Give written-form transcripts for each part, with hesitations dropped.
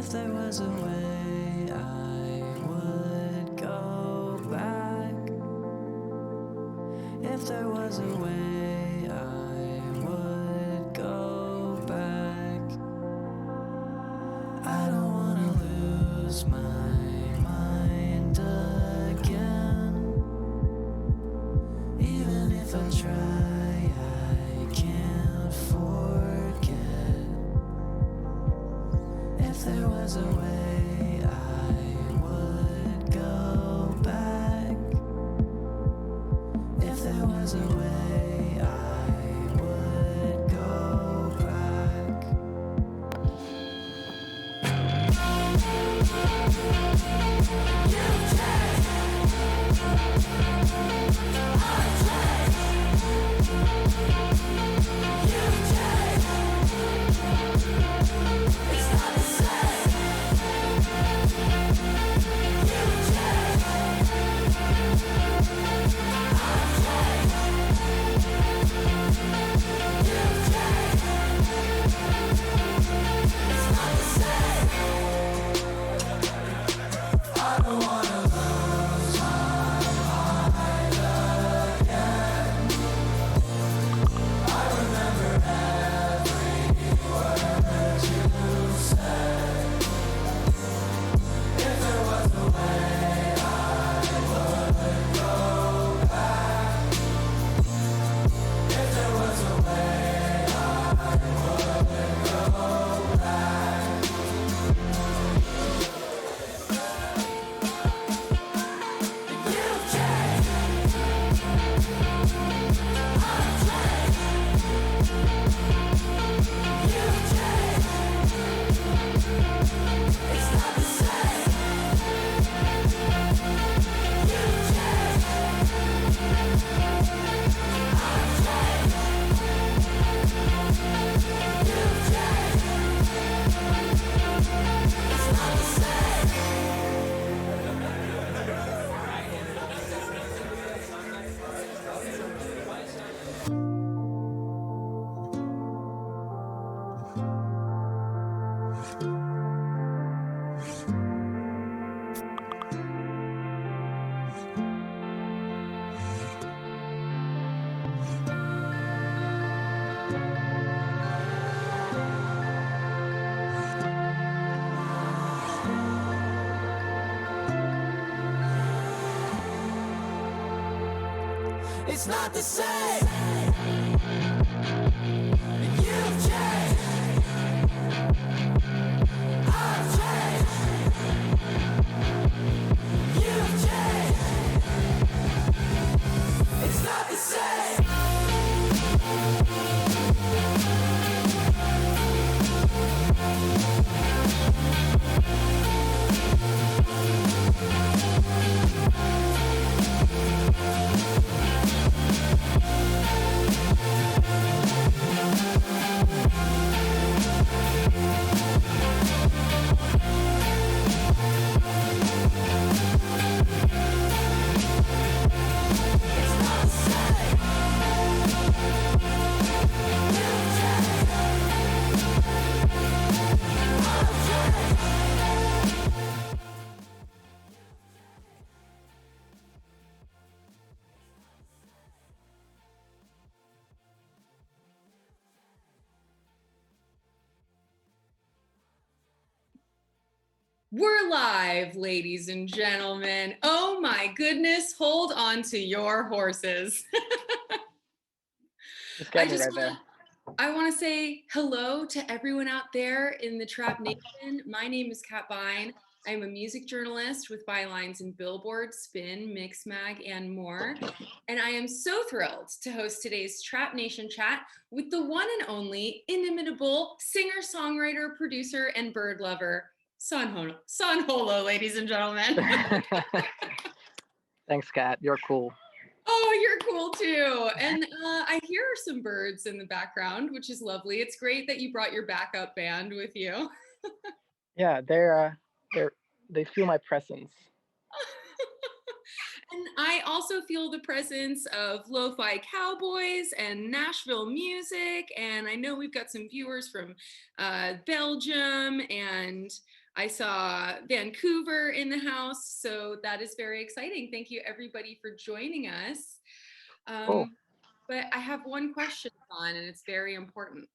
If there was a way, I would go back. If there was a way, I would go back. I don't wanna lose my mind again. Even if I try, I can't forget. If there was a way, I would go back. If there was a way, I would go back. You change, I change. You change, it's not the same. You change, I change. You change, it's not the same. I don't wanna lose my mind again. I remember every word you said. If there was a way, I would go back. If there was a way, I would go back. You change, I change. You change, it's not the same. You change, I change. You change, it's not the same. It's not the same. You've changed, I've changed. You've changed, it's not the same. We're live, ladies and gentlemen. Oh my goodness, hold on to your horses. Just got me right there. I want to say hello to everyone out there in the Trap Nation. My name is Kat Bein. I'm a music journalist with bylines in Billboard, Spin, Mixmag, and more. And I am so thrilled to host today's Trap Nation chat with the one and only inimitable singer, songwriter, producer, and bird lover, Son Holo, ladies and gentlemen. Thanks, Kat. You're cool. Oh, you're cool too. And I hear some birds in the background, which is lovely. It's great that you brought your backup band with you. Yeah, they feel my presence. And I also feel the presence of Lo-Fi Cowboys and Nashville music. And I know we've got some viewers from Belgium and I saw Vancouver in the house. So that is very exciting. Thank you, everybody, for joining us. Cool. But I have one question, Son, and it's very important.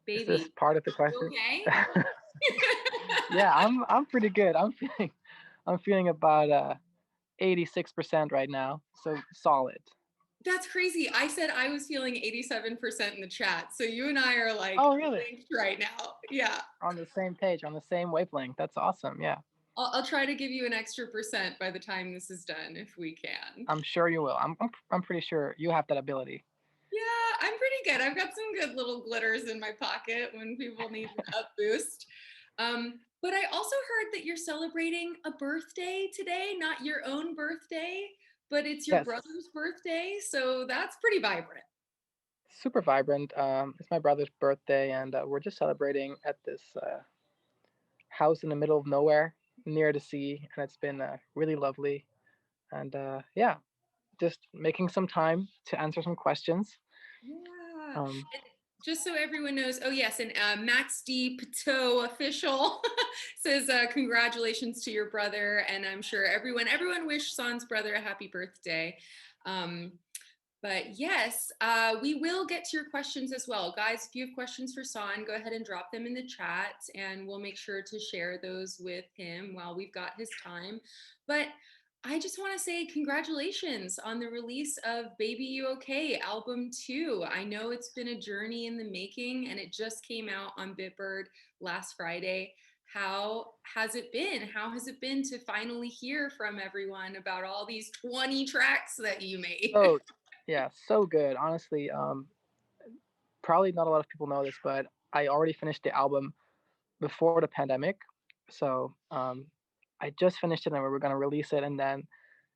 Is this Baby, part of the you question? okay? Yeah, I'm pretty good. I'm feeling about 86% right now, so solid. That's crazy. I said I was feeling 87% in the chat. So you and I are like Oh, really? linked right now. Yeah. On the same page, on the same wavelength. That's awesome. Yeah, I'll try to give you an extra percent by the time this is done if we can. I'm sure you will. I'm pretty sure you have that ability. Yeah, I'm pretty good. I've got some good little glitters in my pocket when people need an up boost. But I also heard that you're celebrating a birthday today, not your own birthday, but it's your Yes, brother's birthday. So that's pretty vibrant. super vibrant. It's my brother's birthday, and we're just celebrating at this house in the middle of nowhere near the sea, and it's been really lovely. And yeah, just making some time to answer some questions. Yeah. Um, And just so everyone knows, oh yes, and Max D. Pateau official says congratulations to your brother, and I'm sure everyone wished Son's brother a happy birthday. Um, but yes, we will get to your questions as well. Guys, if you have questions for Son, go ahead and drop them in the chat and we'll make sure to share those with him while we've got his time. But I just want to say congratulations on the release of Baby You Okay album 2. I know it's been a journey in the making and it just came out on Bitbird last Friday. How has it been? How has it been to finally hear from everyone about all these 20 tracks that you made? so yeah, so good. Honestly, probably not a lot of people know this, but I already finished the album before the pandemic. So I just finished it and we were gonna release it, and then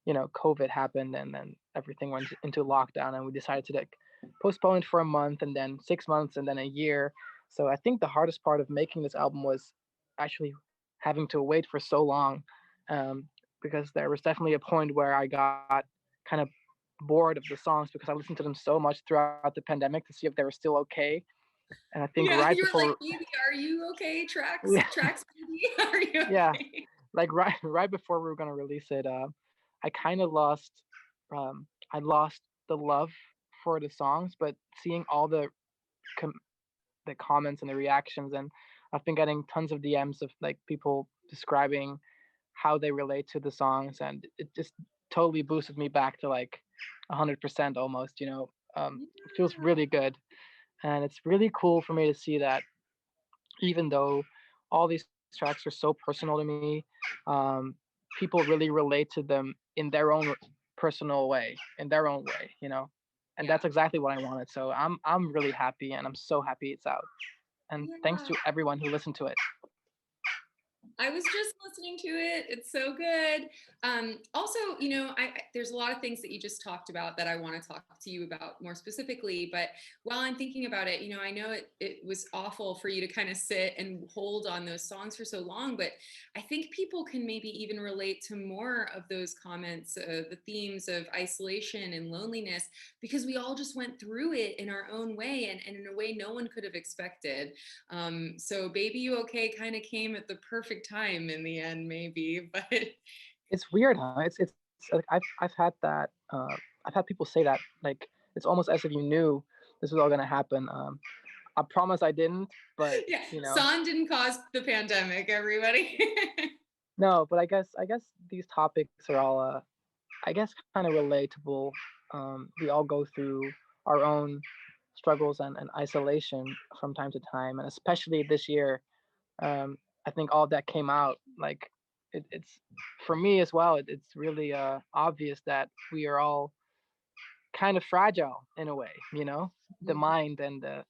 COVID happened, and then everything went into lockdown, and we decided to like postpone it for a month, and then 6 months, and then a year. So I think the hardest part of making this album was actually having to wait for so long, um, because there was definitely a point where I got kind of bored of the songs because I listened to them so much throughout the pandemic to see if they were still okay. And I think Yeah, right you're like, before, baby, are you okay? Tracks, yeah, tracks, baby, are you yeah, okay? like right before we were gonna release it, I kind of I lost the love for the songs, but seeing all com- the comments and the reactions, and I've been getting tons of DMs of like people describing how they relate to the songs, and it just totally boosted me back to like 100% almost. It feels Yeah, really good, and it's really cool for me to see that even though all these tracks are so personal to me, um, people really relate to them in their own personal way, in their own way. And yeah, that's exactly what I wanted. So I'm really happy, and I'm so happy it's out. And thanks yeah. to everyone who listened to it. I was just listening to it. It's so good. Also, there's a lot of things that you just talked about that I want to talk to you about more specifically. But while I'm thinking about it, I know it was awful for you to kind of sit and hold on those songs for so long. But I think people can maybe even relate to more of those comments, the themes of isolation and loneliness, because we all just went through it in our own way and in a way no one could have expected. So Baby You Okay kind of came at the perfect time in the end, maybe, but It's weird, huh? It's like I've had that. I've had people say that like it's almost as if you knew this was all gonna happen. I promise I didn't, but yeah, you know, San didn't cause the pandemic, everybody. no. But I guess these topics are all I guess kind of relatable. We all go through our own struggles and isolation from time to time, and especially this year, I think all that came out like it's for me as well. It's really obvious that we are all kind of fragile in a way. The Mhm. mind and the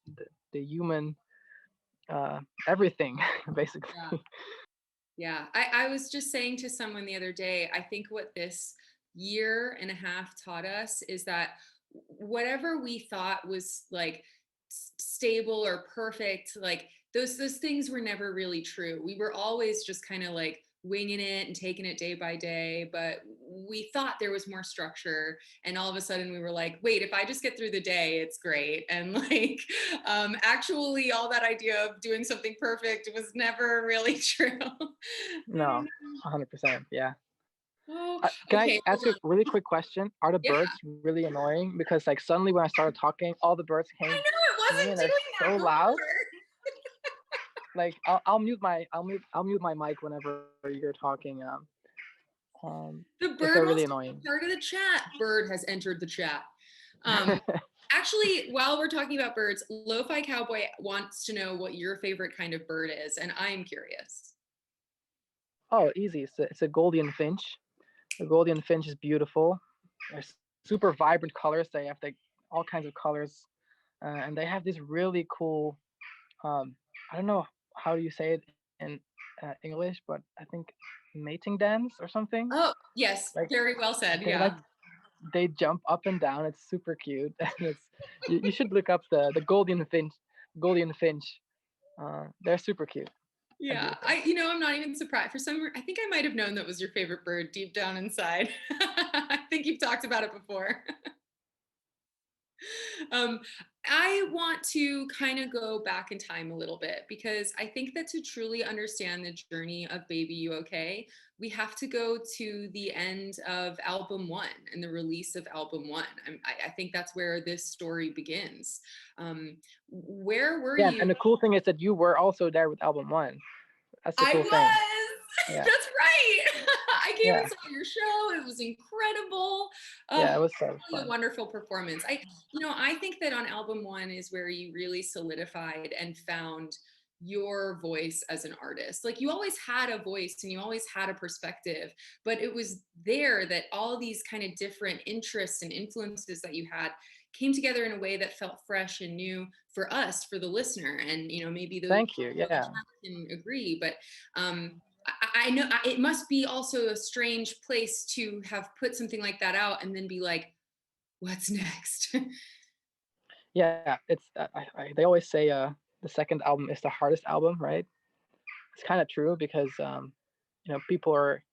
human uh, everything basically. Yeah. Yeah, I was just saying to someone the other day, I think what this year and a half taught us is that whatever we thought was like stable or perfect, like those things were never really true. We were always just kind of like winging it and taking it day by day. But we thought there was more structure, and all of a sudden we were like, wait, if I just get through the day, it's great. And like, actually, all that idea of doing something perfect was never really true. No, 100%. Yeah. Oh, Can I okay, hold ask a on. really quick question? Are the Yeah, birds really annoying? Because like suddenly when I started talking, all the birds I came know it to me wasn't and they're doing that so loud. before. Like I'll mute my mic whenever you're talking. The If bird they're really wants to be annoying. part of the chat. Bird has entered the chat. Um, Actually, while we're talking about birds, Lo-Fi Cowboy wants to know what your favorite kind of bird is, and I'm curious. Oh, easy. It's a Golden Finch. The Golden Finch is beautiful. They're super vibrant colors. They have like all kinds of colors, and they have this really cool. I don't know how you say it in English, but I think mating dance or something. Oh, yes, Like very well said. they like Yeah. they jump up and down. It's super cute. And you should look up the Golden Finch. Golden Finch. They're super cute and Yeah, beautiful. I'm not even surprised. I think I might have known that was your favorite bird deep down inside. I think you've talked about it before. um, I want to kind of go back in time a little bit because I think that to truly understand the journey of Baby You Okay, we have to go to the end of album one and the release of album one. I think that's where this story begins. Where were Yeah, you? and the cool thing is that you were also there with album one. That's the I cool thing. was. Yeah, That's right. I came and yeah, saw your show. It was incredible. yeah. It was so Really a fun. wonderful performance. I think that on album one is where you really solidified and found your voice as an artist. Like you always had a voice and you always had a perspective, but it was there that all these kind of different interests and influences that you had came together in a way that felt fresh and new for us, for the listener. And maybe those Thank you. Yeah. can agree, but I know it must be also a strange place to have put something like that out and then be like, what's next? Yeah, it's they always say the second album is the hardest album, right? It's kind of true because people are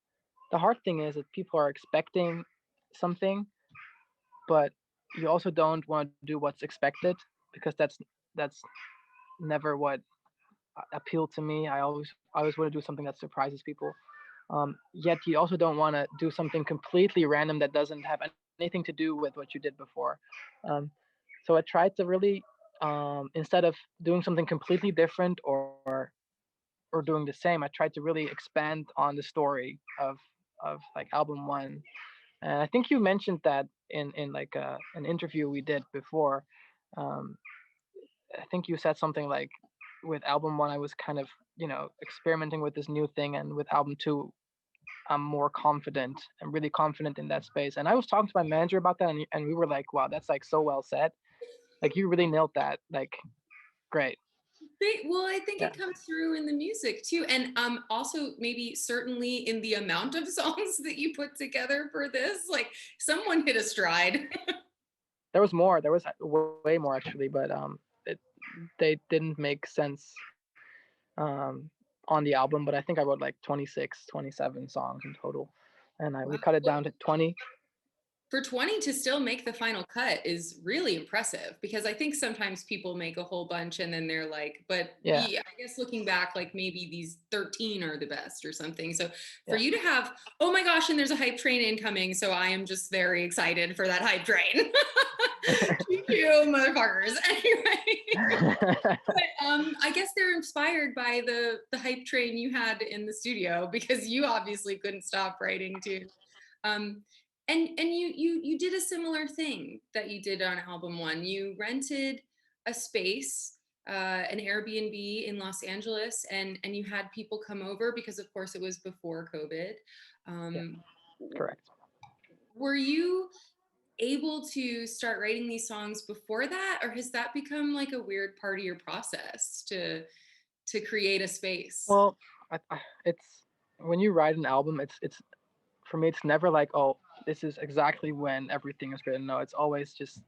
the hard thing is that people are expecting something, but you also don't want to do what's expected because that's never what appealed to me. I always want to do something that surprises people. Yet you also don't want to do something completely random that doesn't have anything to do with what you did before. Um, so I tried to really, instead of doing something completely different or doing the same, I tried to really expand on the story of like album one. And I think you mentioned that in like an interview we did before. Um, I think you said something like, with album one, I was kind of experimenting with this new thing, and with album two, I'm more confident. I'm really confident in that space. And I was talking to my manager about that, and we were like, wow, that's like so well said. Like you really nailed that. Like, great. Well, I think Yeah. it comes through in the music too, and also maybe certainly in the amount of songs that you put together for this. Like someone hit a stride. There was more. There was way more actually, but it, they didn't make sense um, on the album. But I think I wrote like 26, 27 songs in total, and we cut it Wow. down to 20. For 20 to still make the final cut is really impressive because I think sometimes people make a whole bunch and then they're like, but Yeah, yeah, I guess looking back, like maybe these 13 are the best or something. So for yeah. you to have, oh my gosh, and there's a hype train incoming. So I am just very excited for that hype train. You motherfuckers. Anyway, but I guess they're inspired by the hype train you had in the studio because you obviously couldn't stop writing too. Um, and you did a similar thing that you did on album one. You rented a space, an Airbnb in Los Angeles, and you had people come over because, of course, it was before COVID. Yeah, Um, correct. were you able to start writing these songs before that, or has that become like a weird part of your process to create a space? Well, it's when you write an album, it's for me, it's never like, oh, this is exactly when everything is written. No, it's always just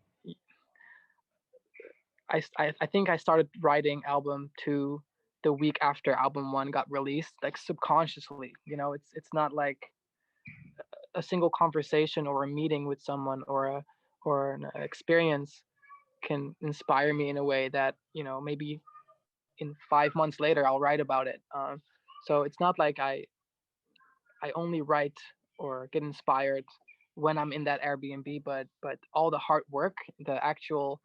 I think I started writing album two the week after album one got released, like subconsciously. It's not like a single conversation or a meeting with someone or an experience can inspire me in a way that, maybe in 5 months later I'll write about it. So it's not like I only write or get inspired when I'm in that Airbnb, but all the hard work, the actual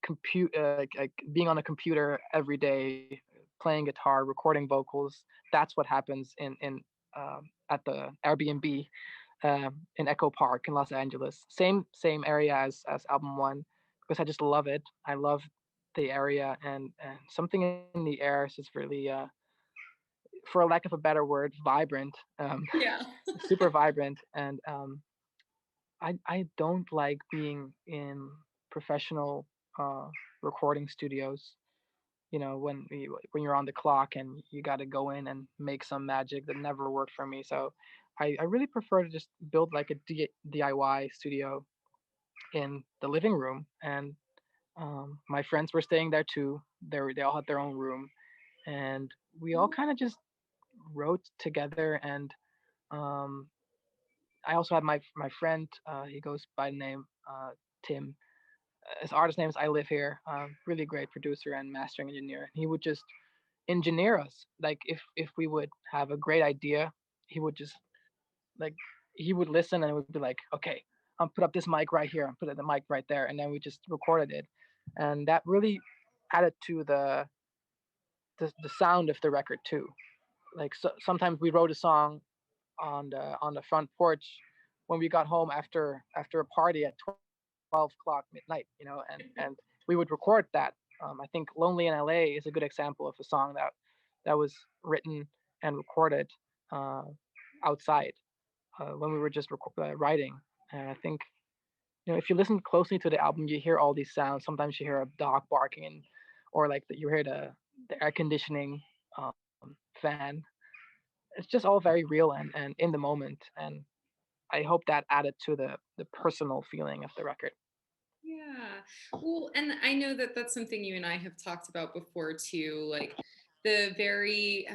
compute, like being on a computer every day, playing guitar, recording vocals. That's what happens at the Airbnb in Echo Park in Los Angeles. Same area as album one, because I just love it. I love the area, and something in the air is just really, for a lack of a better word, vibrant. Yeah. Super vibrant, and I don't like being in professional uh, recording studios. When you're on the clock and you got to go in and make some magic. That never worked for me. So I really prefer to just build like a DIY studio in the living room. And my friends were staying there too. They all had their own room, and we all kind of just wrote together. And um, I also had my friend. He goes by the name Tim. His artist name is I Live Here. Really great producer and mastering engineer. He would just engineer us. Like if we would have a great idea, he would just like he would listen and would be like, okay, I'll put up this mic right here. I'll put the mic right there, and then we just recorded it, and that really added to the sound of the record too. Like sometimes we wrote a song on the front porch when we got home after a party at 12 o'clock midnight, and we would record that. I think "Lonely in LA" is a good example of a song that was written and recorded uh, outside when we were just writing. And I think, if you listen closely to the album, you hear all these sounds. Sometimes you hear a dog barking, or like you hear the air conditioning fan. It's just all very real and in the moment. And I hope that added to the personal feeling of the record. Yeah. Well, and I know that that's something you and I have talked about before too, like the very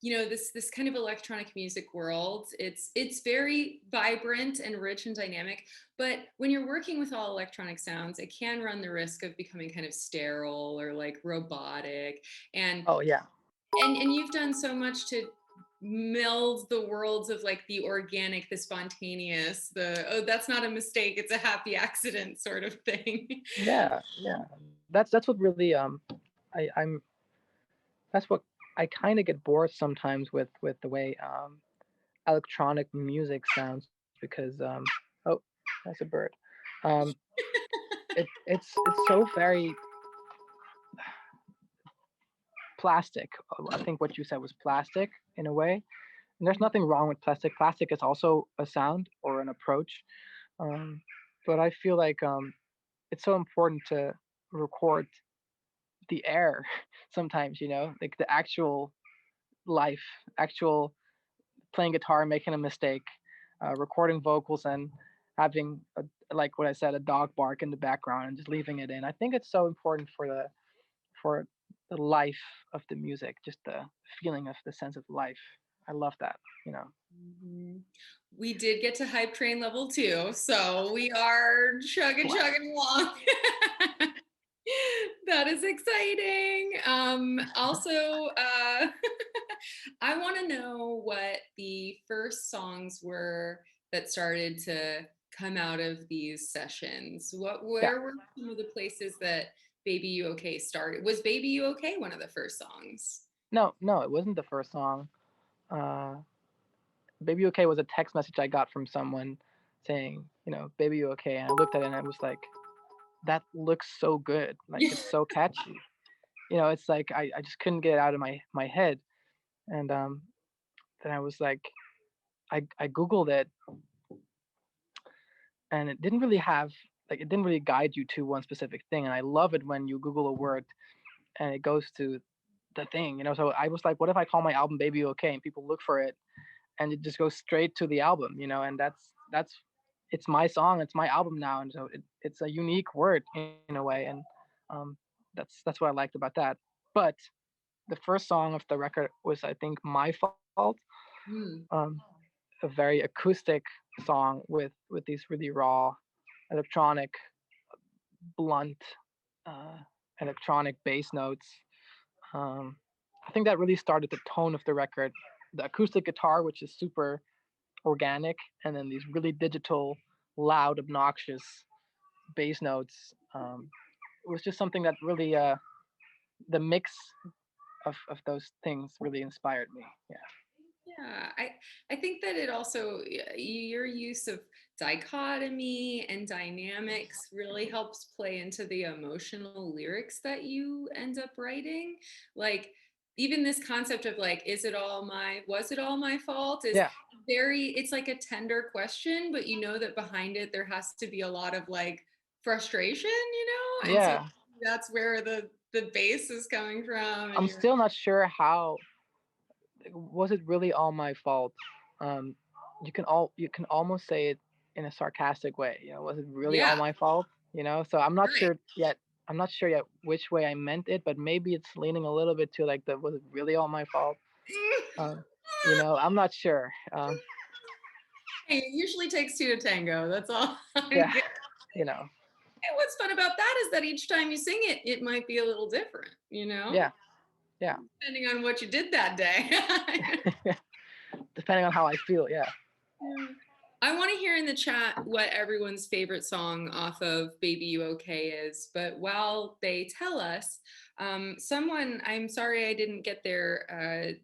this kind of electronic music world. It's very vibrant and rich and dynamic, but when you're working with all electronic sounds, it can run the risk of becoming kind of sterile or like robotic. And Oh yeah. and you've done so much to meld the worlds of like the organic, the spontaneous, the oh, that's not a mistake, it's a happy accident sort of thing. Yeah. That's what really I'm that's what I kind of get bored sometimes with the way electronic music sounds, because oh, that's a bird. Um it's so very plastic. I think what you said was plastic in a way. And there's nothing wrong with plastic. Plastic is also a sound or an approach. Um, but I feel like it's so important to record the air sometimes, like the actual life, actual playing guitar, making a mistake, recording vocals, and having like what I said, a dog bark in the background, and just leaving it in. I think it's so important for the life of the music, just the feeling of the sense of life. I love that. Mhm. We did get to hype train level 2, so we are Wow. chugging along. That is exciting. Also, I want to know what the first songs were that started to come out of these sessions. Yeah. Where were some of the places that Baby You Okay started? Was Baby You Okay one of the first songs? No, it wasn't the first song. Uh, Baby Okay was a text message I got from someone saying, Baby You Okay, and I looked at it and I was like, that looks so good. Like it's so catchy. It's like I just couldn't get it out of my head. And then I was like, I googled it, and it didn't really guide you to one specific thing. And I love it when you Google a word and it goes to the thing. So I was like, what if I call my album Baby You Okay, and people look for it and it just goes straight to the album. And that's it's my song, it's my album now, and so it's a unique word in a way. And um, that's what I liked about that. But the first song of the record was, I think, My Fault. Hmm. um, a very acoustic song with these really raw electronic, blunt, uh, electronic bass notes. Um, I think that really started the tone of the record. The acoustic guitar, which is super organic, and then these really digital, loud, obnoxious bass notes. It was just something that really, the mix of those things really inspired me. Yeah. Yeah, I think that it also your use of dichotomy and dynamics really helps play into the emotional lyrics that you end up writing. Like even this concept of like, was it all my fault is Yeah. it's like a tender question, but you know that behind it there has to be a lot of like frustration, and so Yeah. that's where the bass is coming from, and I'm you're still not sure how was it really all my fault. Um, you can almost say it in a sarcastic way. Was it really all yeah, my fault? So I'm not right. sure yet. I'm not sure yet which way I meant it, but maybe it's leaning a little bit to like the was it really all my fault? Um, I'm not sure. Hey, it usually takes two to tango. That's all. Yeah, And you know, what's fun about that is that each time you sing it, it might be a little different, yeah, yeah. depending on what you did that day. Depending on how I feel, yeah. Yeah. I want to hear in the chat what everyone's favorite song off of Baby You Okay is. But while they tell us, someone, I'm sorry I didn't get their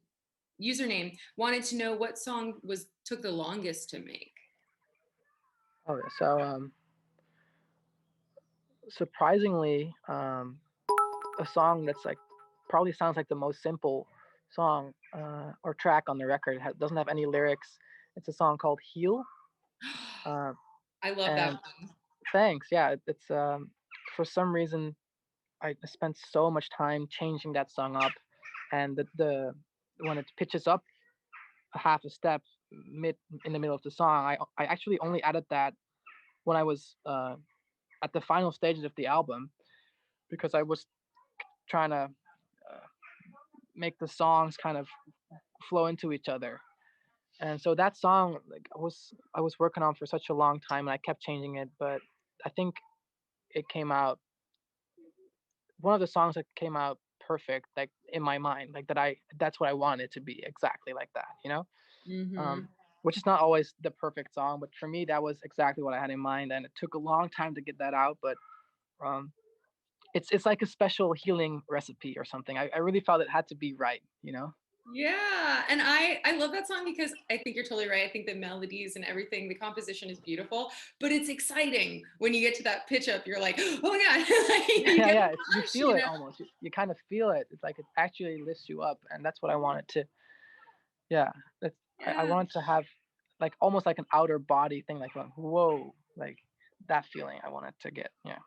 username, wanted to know what song took the longest to make. Oh, yeah. So surprisingly, a song that's like probably sounds like the most simple song or track on the record. Doesn't have any lyrics. It's a song called "Heal." Uh, I love that and one. thanks, yeah, it's for some reason I spent so much time changing that song up, and the when it pitches up a half a step mid in the middle of the song, I actually only added that when I was at the final stages of the album because I was trying to uh, make the songs kind of flow into each other. And so that song, like I was working on for such a long time, and I kept changing it. But I think it came out one of the songs that came out perfect, like in my mind, like that's what I wanted it to be exactly like that. Mm-hmm. Um, which is not always the perfect song, but for me that was exactly what I had in mind, and it took a long time to get that out. But um, it's like a special healing recipe or something. I really felt it had to be right. Yeah, and I love that song because I think you're totally right. I think the melodies and everything, the composition is beautiful, but it's exciting when you get to that pitch up. You're like, oh my god, like, you Yeah, get yeah. a You rush, feel it almost. You kind of feel it. It's like it actually lifts you up, and that's what I wanted to. Yeah, that's, I Yeah, wanted to have like almost like an outer body thing, like going, whoa, like that feeling I wanted to get. Yeah,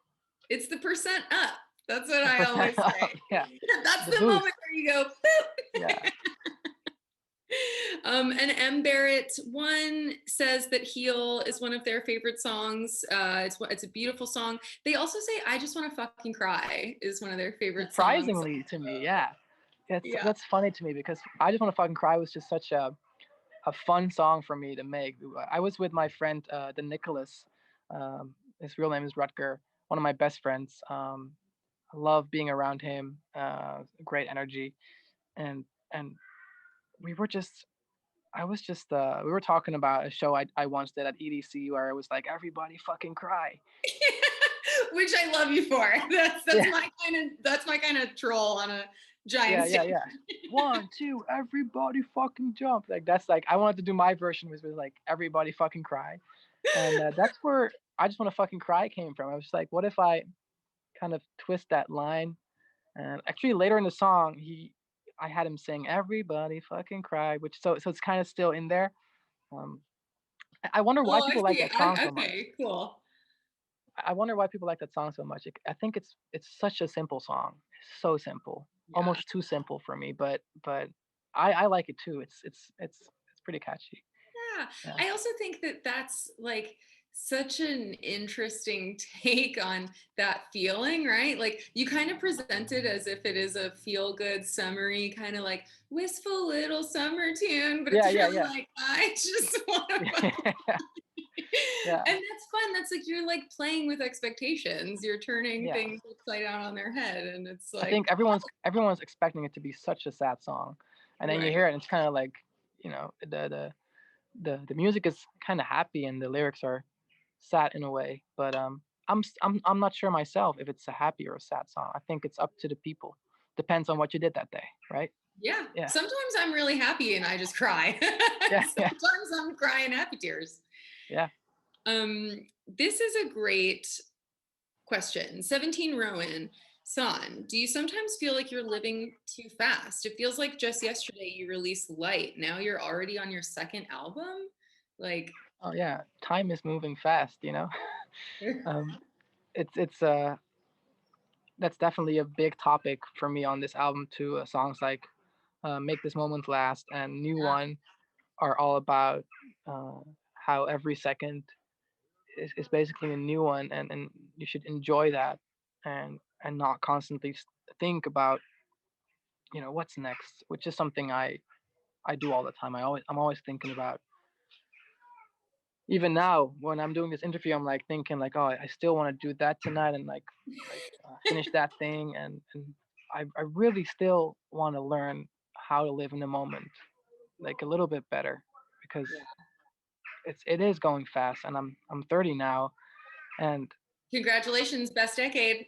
it's the percent up. That's what the I percent always up. say. Yeah, That's the the boost. moment where you go. Yeah, Boop. And M. Barrett one says that "Heal" is one of their favorite songs. It's a beautiful song. They also say "I Just Want to Fucking Cry" is one of their favorite songs. surprisingly to me, yeah, Yeah. that's funny to me because I just want to fucking cry was just such a fun song for me to make. I was with my friend, the Nicholas. His real name is Rutger. One of my best friends. I love being around him. Great energy, and and we were just. I was just. We were talking about a show I once did at EDC where it was like everybody fucking cry. Which I love you for. That's Yeah, my kind of troll on a giant yeah, stage. yeah, yeah. One, two, everybody fucking jump. Like that's like I wanted to do my version was like everybody fucking cry, and that's where I just want to fucking cry came from. I was like, what if I kind of twist that line. And actually, later in the song, I had him sing "Everybody Fucking Cry," which so it's kind of still in there. Um, I wonder why Oh, I people like see. that song so much. Okay, cool. I wonder why people like that song so much. I think it's such a simple song, so simple, Yeah. almost too simple for me. But I like it too. It's pretty catchy. Yeah. Yeah, I also think that that's like such an interesting take on that feeling, right? Like you kind of present it as if it is a feel good, summery, kind of like wistful little summer tune, but yeah, it's yeah, really yeah. like, I just want to. Yeah. Yeah. And that's fun. That's like you're like playing with expectations. You're turning Yeah. things upside down on their head, and it's I like, think everyone's expecting it to be such a sad song, and then you right. hear it, and it's kind of like, the music is kind of happy and the lyrics are sad in a way, but I'm not sure myself if it's a happy or a sad song. I think it's up to the people. Depends on what you did that day, right? Yeah. Yeah. Sometimes I'm really happy and I just cry. Yeah. Yeah. Sometimes I'm crying happy tears. Yeah. This is a great question. 17 Rowan, Son, do you sometimes feel like you're living too fast? It feels like just yesterday you released Light. Now you're already on your second album. Like, Oh yeah. Time is moving fast, you know. um, it's That's definitely a big topic for me on this album too. Songs like "Make This Moment Last" and "New yeah. One" are all about uh, how every second is basically a new one, and you should enjoy that, and not constantly think about what's next, which is something I do all the time. I'm always thinking about. Even now, when I'm doing this interview, I'm like thinking like, oh, I still want to do that tonight, and finish that thing, and I really still want to learn how to live in the moment, like a little bit better, because Yeah. it is going fast, and I'm 30 now, and Congratulations, best decade.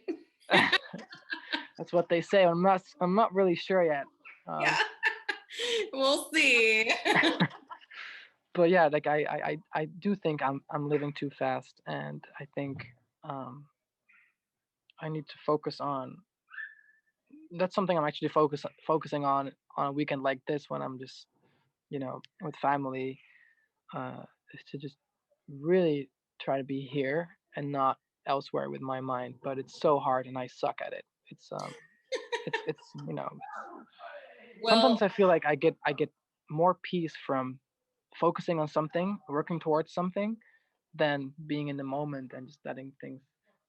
that's what they say. I'm not really sure yet. Yeah. We'll see. But yeah, like I do think I'm living too fast, and I think um, I need to focus on. That's something I'm actually focusing on a weekend like this, when I'm just with family, uh, is to just really try to be here and not elsewhere with my mind. But it's so hard, and I suck at it. It's Well, sometimes I feel like I get more peace from focusing on something, working towards something, than being in the moment and just letting things.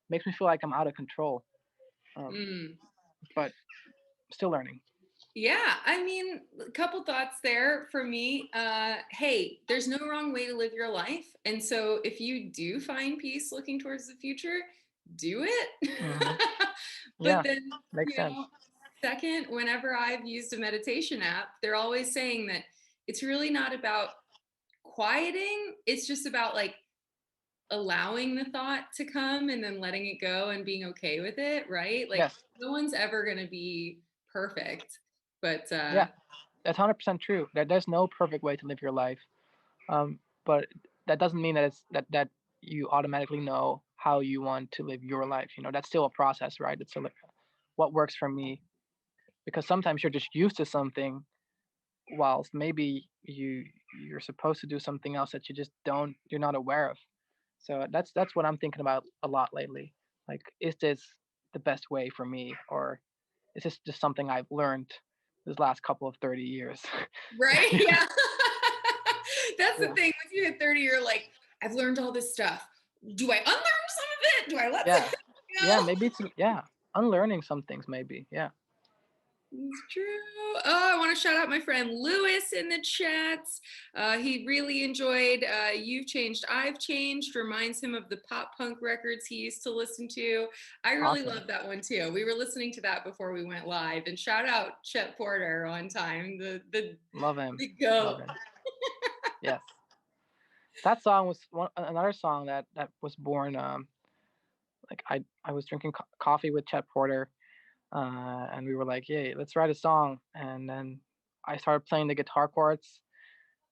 Makes me feel like I'm out of control. Um, mm, but still learning. yeah, I mean, a couple thoughts there for me. Hey, there's no wrong way to live your life. And so if you do find peace looking towards the future, do it. Hmm. But Yeah, then, makes sense. second, whenever I've used a meditation app, they're always saying that it's really not about quieting, it's just about like allowing the thought to come and then letting it go and being okay with it, right? Like Yes. no one's ever going to be perfect, but Yeah, that's 100% true. There's no perfect way to live your life. But that doesn't mean that that you automatically know how you want to live your life. That's still a process, right? It's like what works for me, because sometimes you're just used to something, whilst maybe you're supposed to do something else that you're not aware of. So that's what I'm thinking about a lot lately. Like, is this the best way for me, or is this just something I've learned this last couple of 30 years? right? You know? Yeah. That's the Yeah. thing. Once you hit 30, you're like, I've learned all this stuff. Do I unlearn some of it? Do I let some Yeah. Yeah, go? maybe it's unlearning some things maybe. Yeah. It's true. Oh, I want to shout out my friend Lewis in the chats. He really enjoyed You've Changed, I've Changed. Reminds him of the pop punk records he used to listen to. I really Awesome. love that one too. We were listening to that before we went live. And shout out Chet Porter on time, Love him. the goat. Love him. Yes. That song was another song that was born, like I was drinking coffee with Chet Porter, and we were like, "Yay, let's write a song." And then I started playing the guitar chords,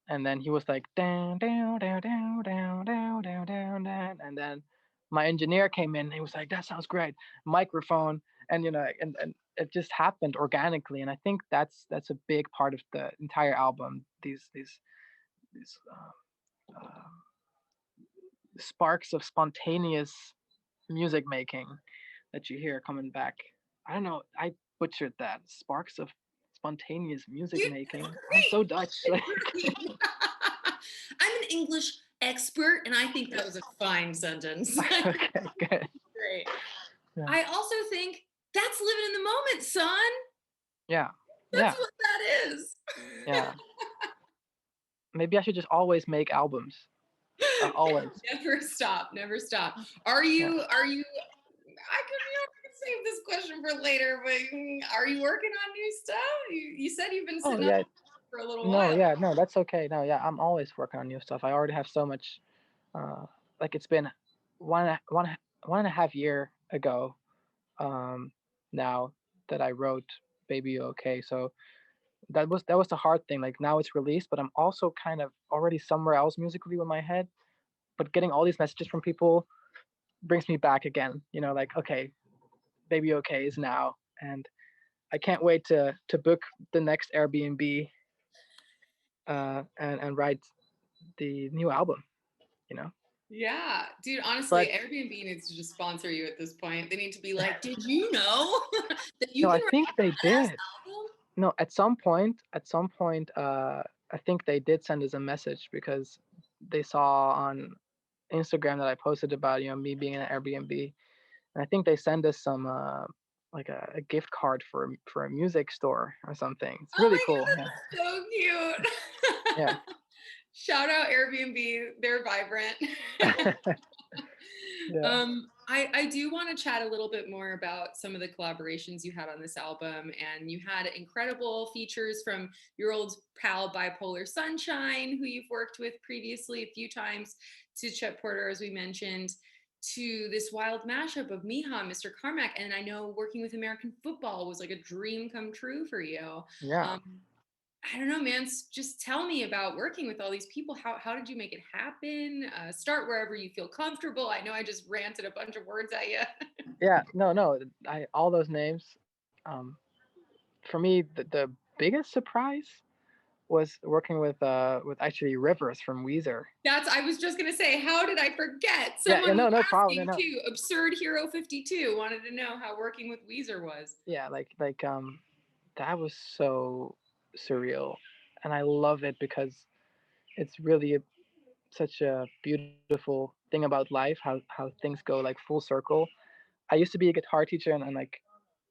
and then he was like, "Down, down, down, down, down, down, down, down, down," and then my engineer came in. And he was like, "That sounds great." Microphone, and and it just happened organically. And I think that's a big part of the entire album. These sparks of spontaneous music making that you hear coming back. I don't know. I butchered that. Sparks of spontaneous music You making. I'm great. so Dutch. Like, Great. I'm an English expert, and I think that was a fine sentence. okay, good. Great. Yeah. I also think that's living in the moment, son. Yeah. That's Yeah. what that is. Yeah. Maybe I should just always make albums. Always. Never stop, never stop. Yeah. Are you I could save this question for later, but are you working on new stuff? You said you've been Oh sitting on yeah. for a little No, while. yeah, no, that's okay. No, yeah, I'm always working on new stuff. I already have so much. Like it's been one and a half year ago, um, now that I wrote "Baby You Okay." So that was the hard thing. Like now it's released, but I'm also kind of already somewhere else musically with my head. But getting all these messages from people brings me back again. Like okay, "Baby You Okay" is now, and I can't wait to book the next Airbnb and write the new album. You know, Yeah, dude, honestly, but Airbnb needs to just sponsor you at this point. They need to be like, did you know that you no, can I write think they a badass did. album? No, at some point, I think they did send us a message because they saw on Instagram that I posted about me being in an Airbnb, and I think they send us some like a gift card for a music store or something. It's Oh really my cool. God, that's so cute. Yeah, Shout out Airbnb, they're vibrant. yeah, yeah, I do want to chat a little bit more about some of the collaborations you had on this album, and you had incredible features from your old pal Bipolar Sunshine, who you've worked with previously a few times, to Chet Porter, as we mentioned, to this wild mashup of Miha, Mr. Carmack, and I know working with American football was like a dream come true for you. yeah. Um, I don't know, man. Just tell me about working with all these people. How did you make it happen? Start wherever you feel comfortable. I know I just ranted a bunch of words at you. Yeah, no, no. I all those names. For me, the biggest surprise was working with actually Rivers from Weezer. I was just gonna say, how did I forget? Yeah, yeah, Someone was no, no problem. No, asking no. too. Absurd Hero 52 wanted to know how working with Weezer was. Yeah, that was so surreal, and I love it because it's really such a beautiful thing about life. How things go like full circle. I used to be a guitar teacher, and like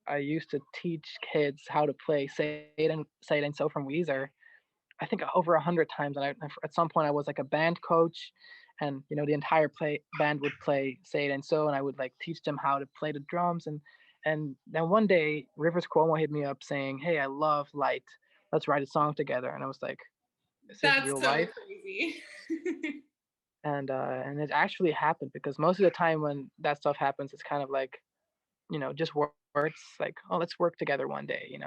I used to teach kids how to play Say It and So from Weezer. I think over 100 times, and at some point I was like a band coach, and the entire play band would play Say It and So, and I would like teach them how to play the drums, and then one day Rivers Cuomo hit me up saying, "Hey, I love Light. Let's write a song together." And I was like, "Is this That's real so life?" crazy. And it actually happened because most of the time when that stuff happens, it's kind of like just words like, "Oh, let's work together one day."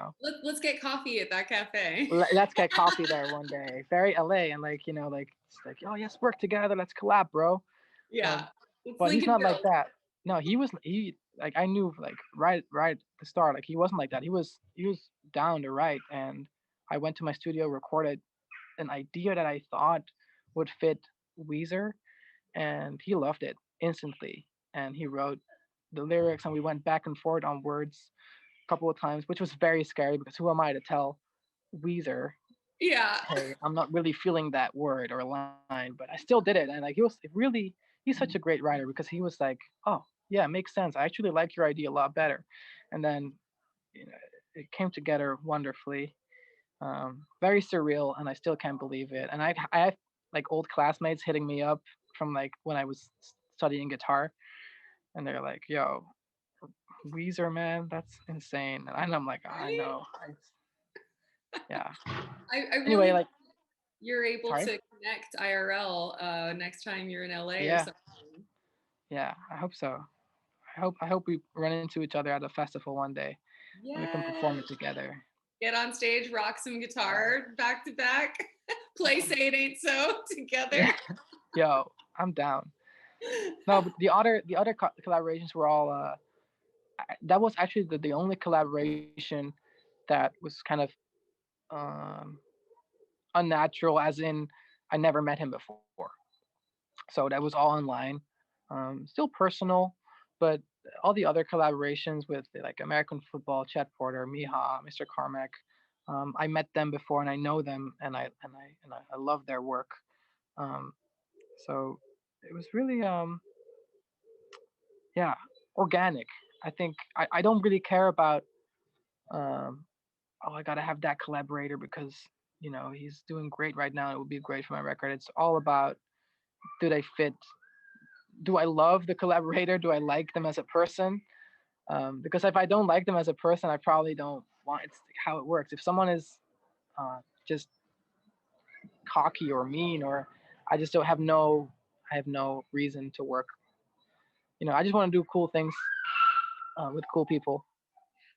Let's get coffee at that cafe. Let's get coffee there one day. Very LA, and like it's like, oh yes, work together, let's collab, bro. Yeah, Um, let's but link he's and not like build. that. No, he like I knew like right at the start, like he wasn't like that. He was down to write, and I went to my studio, recorded an idea that I thought would fit Weezer, and he loved it instantly. And he wrote the lyrics, and we went back and forth on words a couple of times, which was very scary because who am I to tell Weezer, Yeah. hey, I'm not really feeling that word or line, but I still did it. And like he's such a great writer because he was like, oh yeah, it makes sense. I actually like your idea a lot better. And then you know, it came together wonderfully. Very surreal, and I still can't believe it. And I have like old classmates hitting me up from like when I was studying guitar, and they're like, yo, Weezer, man, that's insane. And I'm like, I Right? know. Yeah. I Anyway, really like, you're able sorry. to connect IRL next time you're in LA or Yeah, something. yeah. I hope so. I hope we run into each other at a festival one day and we can perform Yeah. it together. Get on stage, rock some Yeah. guitar back to back, play Say It Ain't So together. Yeah. Yo, I'm down. No, but the other collaborations were all that was actually the only collaboration that was kind of um unnatural, as in I never met him before. So that was all online. Still personal, but all the other collaborations with like American football, Chet Porter, Miha, Mr. Carmack, I met them before and I know them, and I love their work. Um, so it was really yeah, organic. I think I don't really care about um, oh, I gotta have that collaborator because he's doing great right now. It would be great for my record. It's all about do they fit? Do I love the collaborator? Do I like them as a person? Because if I don't like them as a person, I probably don't want. It's how it works. If someone is just cocky or mean, or I just don't have no, I have no reason to work. I just want to do cool things with cool people.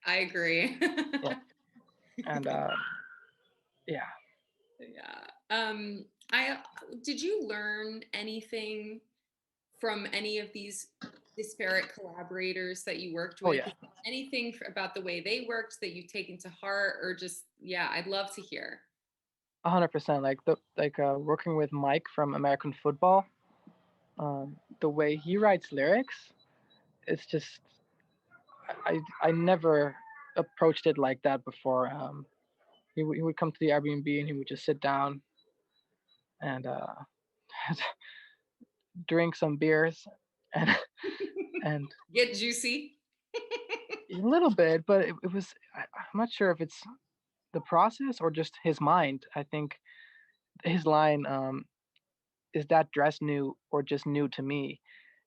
I agree. Yeah, and yeah. Yeah. I did you learn anything from any of these disparate collaborators that you worked Oh with? yeah, Anything about the way they worked that you've taken to heart, or just, yeah, I'd love to hear. 100%. Working with Mike from American Football. The way he writes lyrics, it's just I never approached it like that before. He would come to the Airbnb and he would just sit down and drink some beers and and Get juicy. a little bit, but it was I'm not sure if it's the process or just his mind. I think his line, is that dress new or just new to me?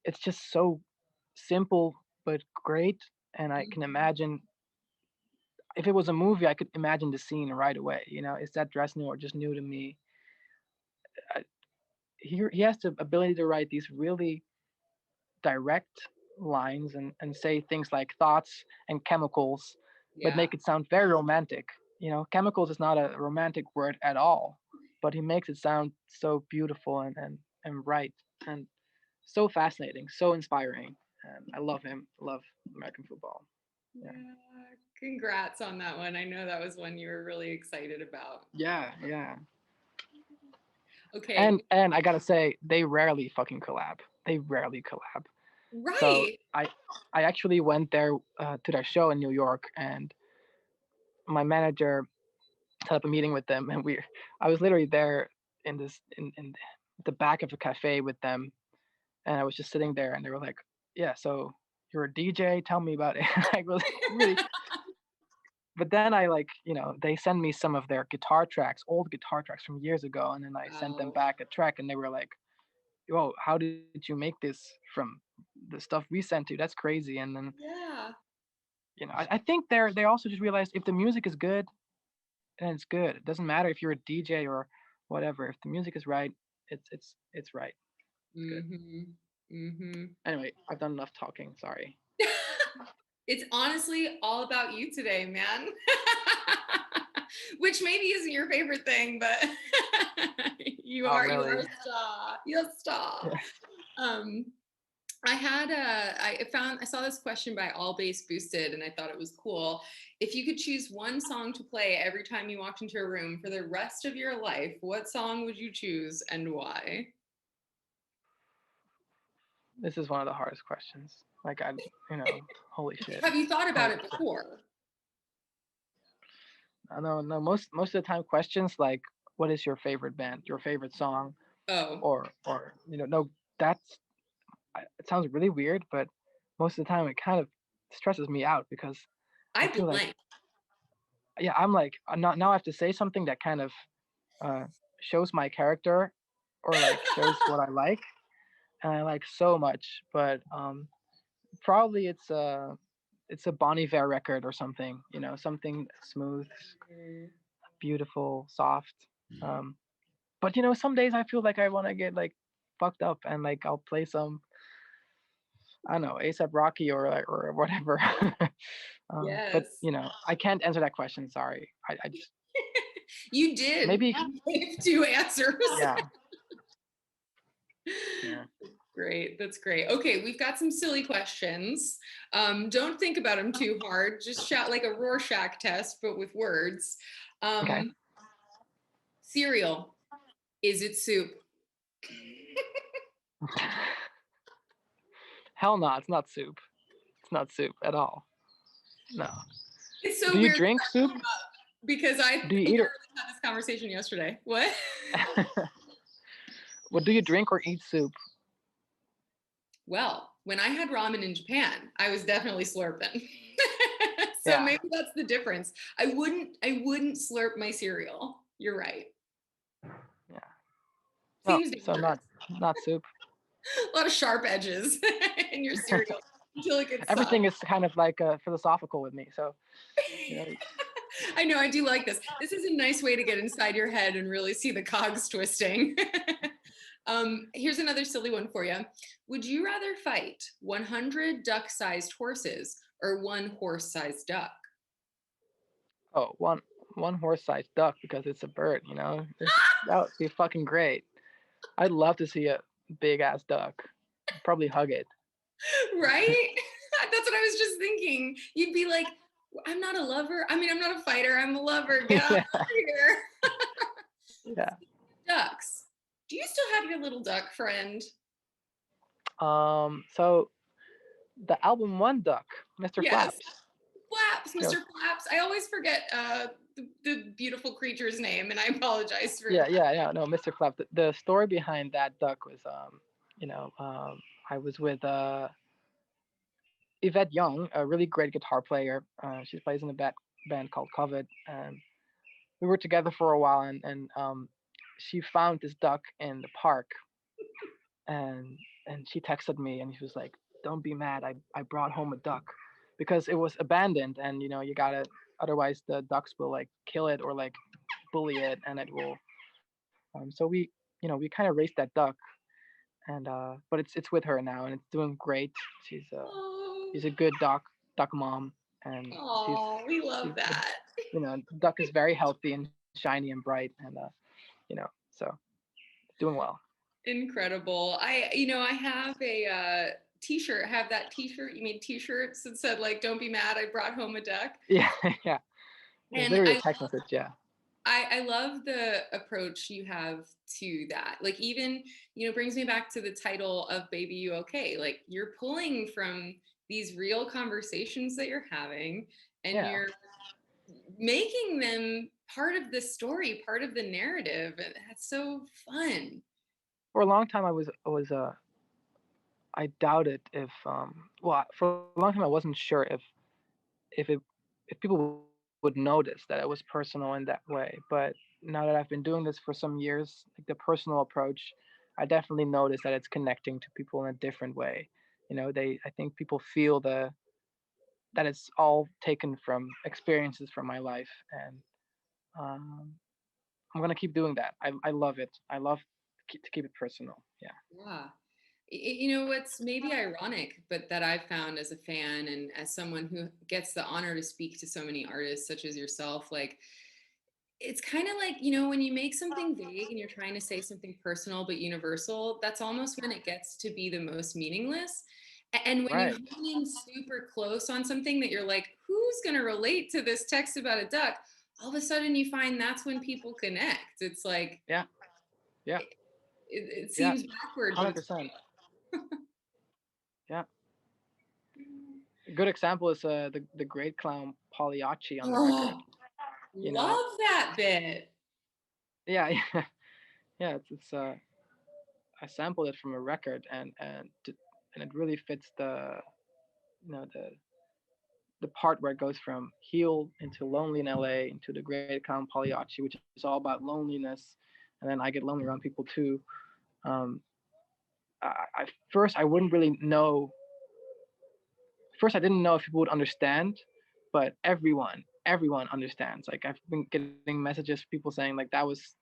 It's just so simple but great, and I can Mhm. imagine if it was a movie, I could imagine the scene right away. Is that dress new or just new to me? I, he has the ability to write these really direct lines and say things like thoughts and chemicals, but Yeah. make it sound very romantic. Chemicals is not a romantic word at all, but he makes it sound so beautiful and right and so fascinating, so inspiring. And I love him. Love American football. Yeah. Yeah. Congrats on that one. I know that was one you were really excited about. Yeah, yeah. Okay. And I gotta say, they rarely fucking collab. They rarely collab. So Right. I actually went there to their show in New York, and my manager set up a meeting with them, and I was literally there in the back of a cafe with them, and I was just sitting there, and they were like, "Yeah, so you're a DJ? Tell me about it." Like really, really. But then they send me some of their guitar tracks, old guitar tracks from years ago, and then I sent them Wow. back a track, and they were like, "Whoa, how did you make this from the stuff we sent you? That's crazy." And then Yeah. I think they also just realized if the music is good, then it's good. It doesn't matter if you're a DJ or whatever. If the music is right, it's right. It's good. Mm-hmm. Mm-hmm. Anyway, I've done enough talking. Sorry. It's honestly all about you today, man. Which maybe isn't your favorite thing, but you Oh, are a really? star. You're a star. Yeah. Um, I saw this question by All Bass Boosted, and I thought it was cool. If you could choose one song to play every time you walked into a room for the rest of your life, what song would you choose and why? This is one of the hardest questions. Holy shit. Have you thought about Holy it shit. before? I know, no, most of the time questions like, what is your favorite band, your favorite song, Oh, or no, that's it sounds really weird, but most of the time it kind of stresses me out because I I feel like, blank. yeah, I'm like, not now I have to say something that kind of uh, shows my character or like shows what I like, and I like so much. But probably it's a Bon Iver record or something, something smooth, beautiful, soft. Um, but some days I feel like I want to get like fucked up and like I'll play some, I don't know, ASAP Rocky or whatever. But Yes. I can't answer that question. Sorry. I just You did. maybe You gave two answers. yeah, yeah. Great. That's great. Okay, we've got some silly questions. Don't think about them too hard. Just shout like a Rorschach test, but with words. Okay. Um, Cereal. Is it soup? Hell no, it's not soup. It's not soup at all. No. It's Do so you weird drink soup? because I Do you eat literally had this conversation yesterday. What? it? What do you drink or eat soup? Well, when I had ramen in Japan, I was definitely slurping. So Yeah. maybe that's the difference. I wouldn't slurp my cereal. You're right. Yeah. No, Seems so dangerous. not soup. A lot of sharp edges in your cereal until it gets soft. Everything is kind of like philosophical with me. So, you know, I know, I do like this. This is a nice way to get inside your head and really see the cogs twisting. Here's another silly one for you. Would you rather fight 100 duck-sized horses or one horse-sized duck? oh, one horse-sized duck because it's a bird. That would be fucking great. I'd love to see a big ass duck. Probably hug it. Right? That's what I was just thinking. You'd be like, I'm not a lover. I mean, I'm not a fighter. I'm a lover. Get out Yeah, of here. yeah. Ducks. Do you still have your little duck friend? So the album One Duck, Mr. Yes. Flaps. Flaps, You know, Mr. Flaps. I always forget the beautiful creature's name, and I apologize for yeah, that. yeah, yeah. No, Mr. Flaps. The story behind that duck was, I was with Yvette Young, a really great guitar player. She plays in a band called Covet, and we were together for a while, and she found this duck in the park, and she texted me, and she was like, "Don't be mad. I brought home a duck, because it was abandoned, and you gotta, otherwise the ducks will like kill it or like bully it, and it will." So we kind of raised that duck, and but it's with her now, and it's doing great. She's a Oh, she's a good duck mom, and she's oh, we love she's that. the duck is very healthy and shiny and bright, and so doing well. Incredible. I have a t-shirt. I have that t-shirt. You made t-shirts that said like, "Don't be mad. I brought home a duck." Yeah, yeah. It was And literally a I text message. Yeah, I love the approach you have to that. Like even, brings me back to the title of Baby You Okay? Like you're pulling from these real conversations that you're having and yeah. you're making them part of the story, part of the narrative. And that's so fun. For a long time, I doubted if well, for a long time I wasn't sure if it if people would notice that it was personal in that way. But now that I've been doing this for some years, like the personal approach, I definitely notice that it's connecting to people in a different way. I think people feel that it's all taken from experiences from my life, and um, I'm gonna keep doing that. I love it. I love to keep it personal. Yeah. Yeah. What's maybe ironic, but that I've found as a fan and as someone who gets the honor to speak to so many artists such as yourself, like it's kind of like, when you make something vague and you're trying to say something personal but universal, that's almost when it gets to be the most meaningless. And when you Right. hone in super close on something that you're like, who's going to relate to this text about a duck? All of a sudden you find that's when people connect. It's like, Yeah. Yeah. it Yeah. seems backward, but it's 100%. Yeah. A good example is the great clown Pagliacci on the record. oh, You know. love that bit. Yeah. Yeah. Yeah. It's I sampled it from a record, and it really fits the part where it goes from Heal into Lonely in LA into the great clown Pagliacci, which is all about loneliness, and then I get lonely around people too. Um, first I wouldn't really know. First I didn't know if people would understand, but everyone understands. Like I've been getting messages, people saying like that was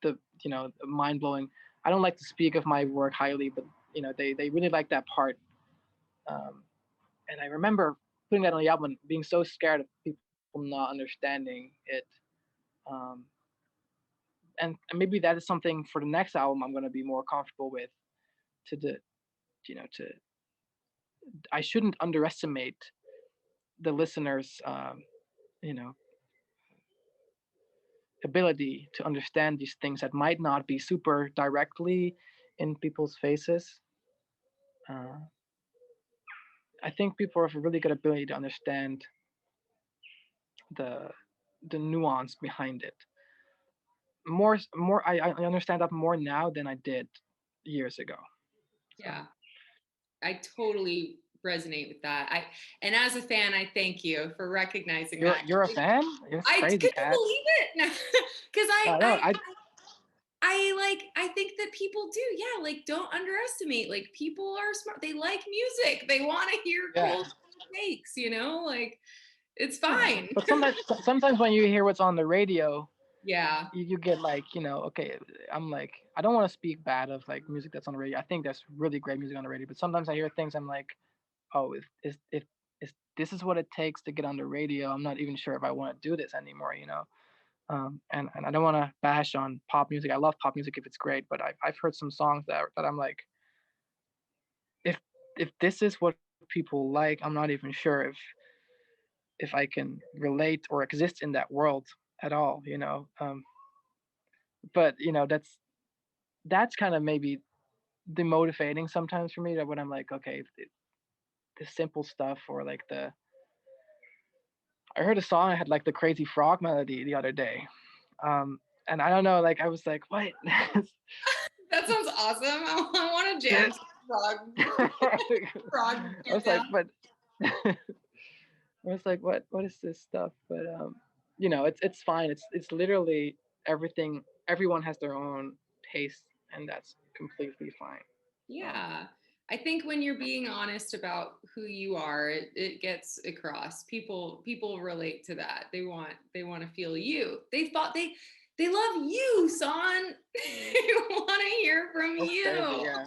the mind blowing. I don't like to speak of my work highly, but they really like that part. Um, and I remember putting that on the album and being so scared of people not understanding it. Um, and maybe that is something for the next album I'm going to be more comfortable with. To the to I shouldn't underestimate the listeners you know ability to understand these things that might not be super directly in people's faces. uh, I think people have a really good ability to understand the the nuance behind it. I understand that more now than I did years ago. So Yeah. I totally resonate with that. And as a fan, I thank you for recognizing that. you're a fan? It's I crazy, Could you Cat. believe it? Because No, I like, I think that people do, yeah, like, don't underestimate, like, people are smart, they like music, they want to hear Yeah. cool takes, you know, like, it's Yeah. fine. But sometimes when you hear what's on the radio, Yeah. you get like, okay, I'm like, I don't want to speak bad of like music that's on the radio. I think there's really great music on the radio, but sometimes I hear things I'm like, oh, if this is what it takes to get on the radio, I'm not even sure if I want to do this anymore, and I don't want to bash on pop music. I love pop music if it's great, but I've heard some songs that I'm like, if this is what people like, I'm not even sure if I can relate or exist in that world at all, but that's kind of maybe demotivating sometimes for me, that when I'm like, okay, the simple stuff, or like I heard a song that had like the crazy frog melody the other day, and I don't know, like I was like, what? That sounds awesome. I want to jam to frog frog I was down. like, but I was like, what is this stuff? But it's fine. It's literally everything. Everyone has their own taste, and that's completely fine. Yeah. I think when you're being honest about who you are, it gets across. People relate to that. They want to feel you. They love you, son. They want to hear from That's crazy, you. yeah.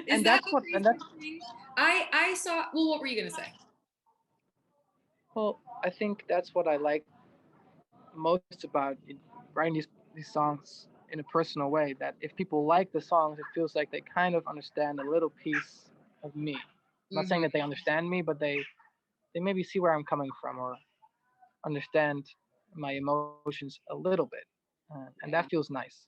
Is And that that's a what, and that's crazy thing? I saw. Well, what were you gonna say? well, I think that's what I like most about writing these songs in a personal way. That if people like the songs, it feels like they kind of understand a little piece of me. I'm not saying Hmm. that they understand me, but they maybe see where I'm coming from, or understand my emotions a little bit, and that Yeah. feels nice.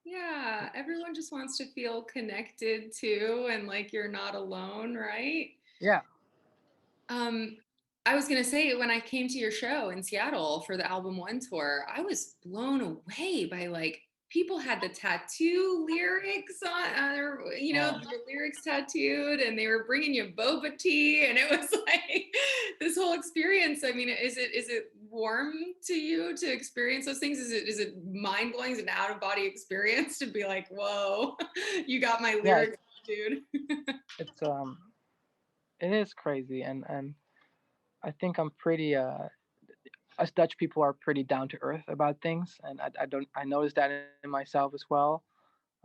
Yeah. Everyone just wants to feel connected too, and like you're not alone, right? Yeah. Um, I was gonna say, when I came to your show in Seattle for the Album One tour, I was blown away by like people had the tattoo lyrics on, Yeah. the lyrics tattooed, and they were bringing you boba tea, and it was like this whole experience. I mean, is it warm to you to experience those things? Is it mind blowing? Is it an out of body experience to be like, whoa, you got my Yeah. lyrics, dude? It's it is crazy, and I think I'm pretty us Dutch people are pretty down to earth about things, and I noticed that in myself as well.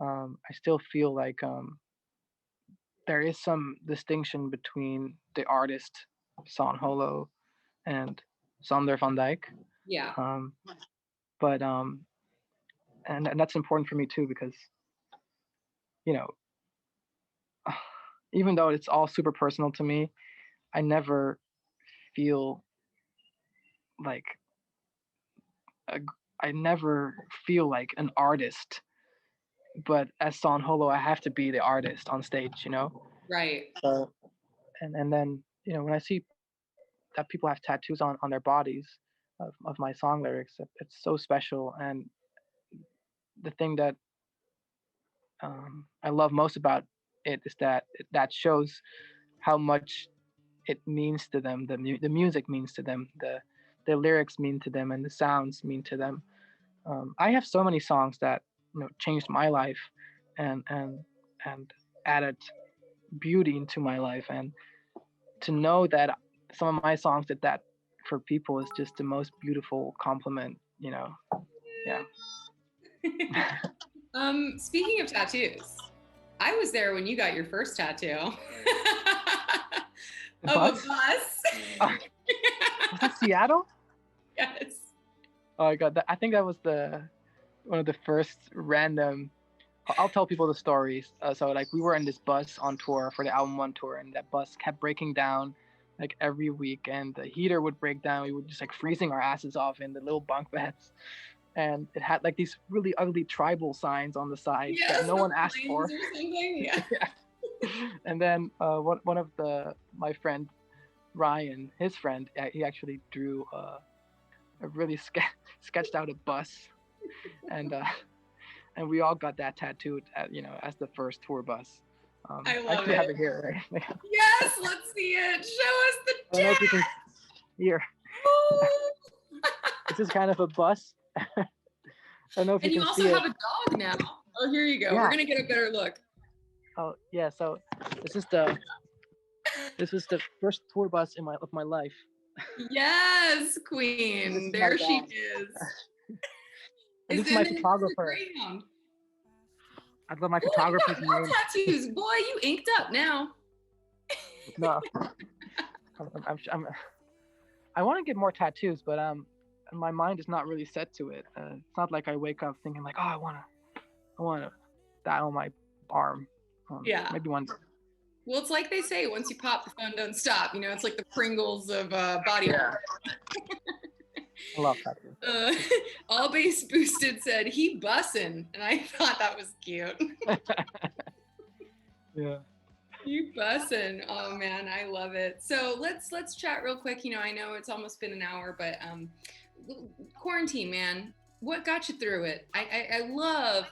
I still feel like there is some distinction between the artist Son Holo and Sander van Dijk, Yeah. um, but and that's important for me too, because you know even though it's all super personal to me, I never feel like a, I never feel like an artist, but as Son Holo, I have to be the artist on stage. Right. So and then when I see that people have tattoos on their bodies of my song lyrics, it's so special. And the thing that I love most about it is that shows how much it means to them. The music means to them. The lyrics mean to them, and the sounds mean to them. I have so many songs that changed my life, and added beauty into my life. And to know that some of my songs did that for people is just the most beautiful compliment. Yeah. Speaking of tattoos, I was there when you got your first tattoo The of a bus. bus. Was that Seattle? Yes. Oh my god, I think that was one of the first random. I'll tell people the stories. So like we were in this bus on tour for the album one tour, and that bus kept breaking down like every week, and the heater would break down. We would just like freezing our asses off in the little bunk beds, and it had like these really ugly tribal signs on the side that Yes, no the one asked flames for. or something. Yeah. Yeah. And then one of my friend Ryan, his friend, he actually drew a really sketched out a bus, and and we all got that tattooed as the first tour bus. I I love actually have it. it here, right? Yes, let's see it. Show us the I don't know if you can tat. here. Oh. It's just kind of a bus. don't know if you And you can also see have it. a dog now. Oh, here you go. Yeah. We're gonna get a better look. Oh yeah. So this is the first tour bus of my life. Yes, This Queen. is my There she dog. is. And this is And my then the photographer. greyhound. I love my Oh, you photographer's got more name. tattoos. Boy, you inked up now. No, I want to get more tattoos, but my mind is not really set to it. It's not like I wake up thinking like, oh, I wanna that on my arm. Yeah. Maybe one day. Well, it's like they say, once you pop, the fun don't stop. You know, it's like the Pringles of body Yeah, armor. I love tattoos. All Base Boosted said he bussin', and I thought that was cute. Yeah. You bussin'. Oh man, I love it. So let's chat real quick. You know, I know it's almost been an hour, but quarantine, man. What got you through it? I love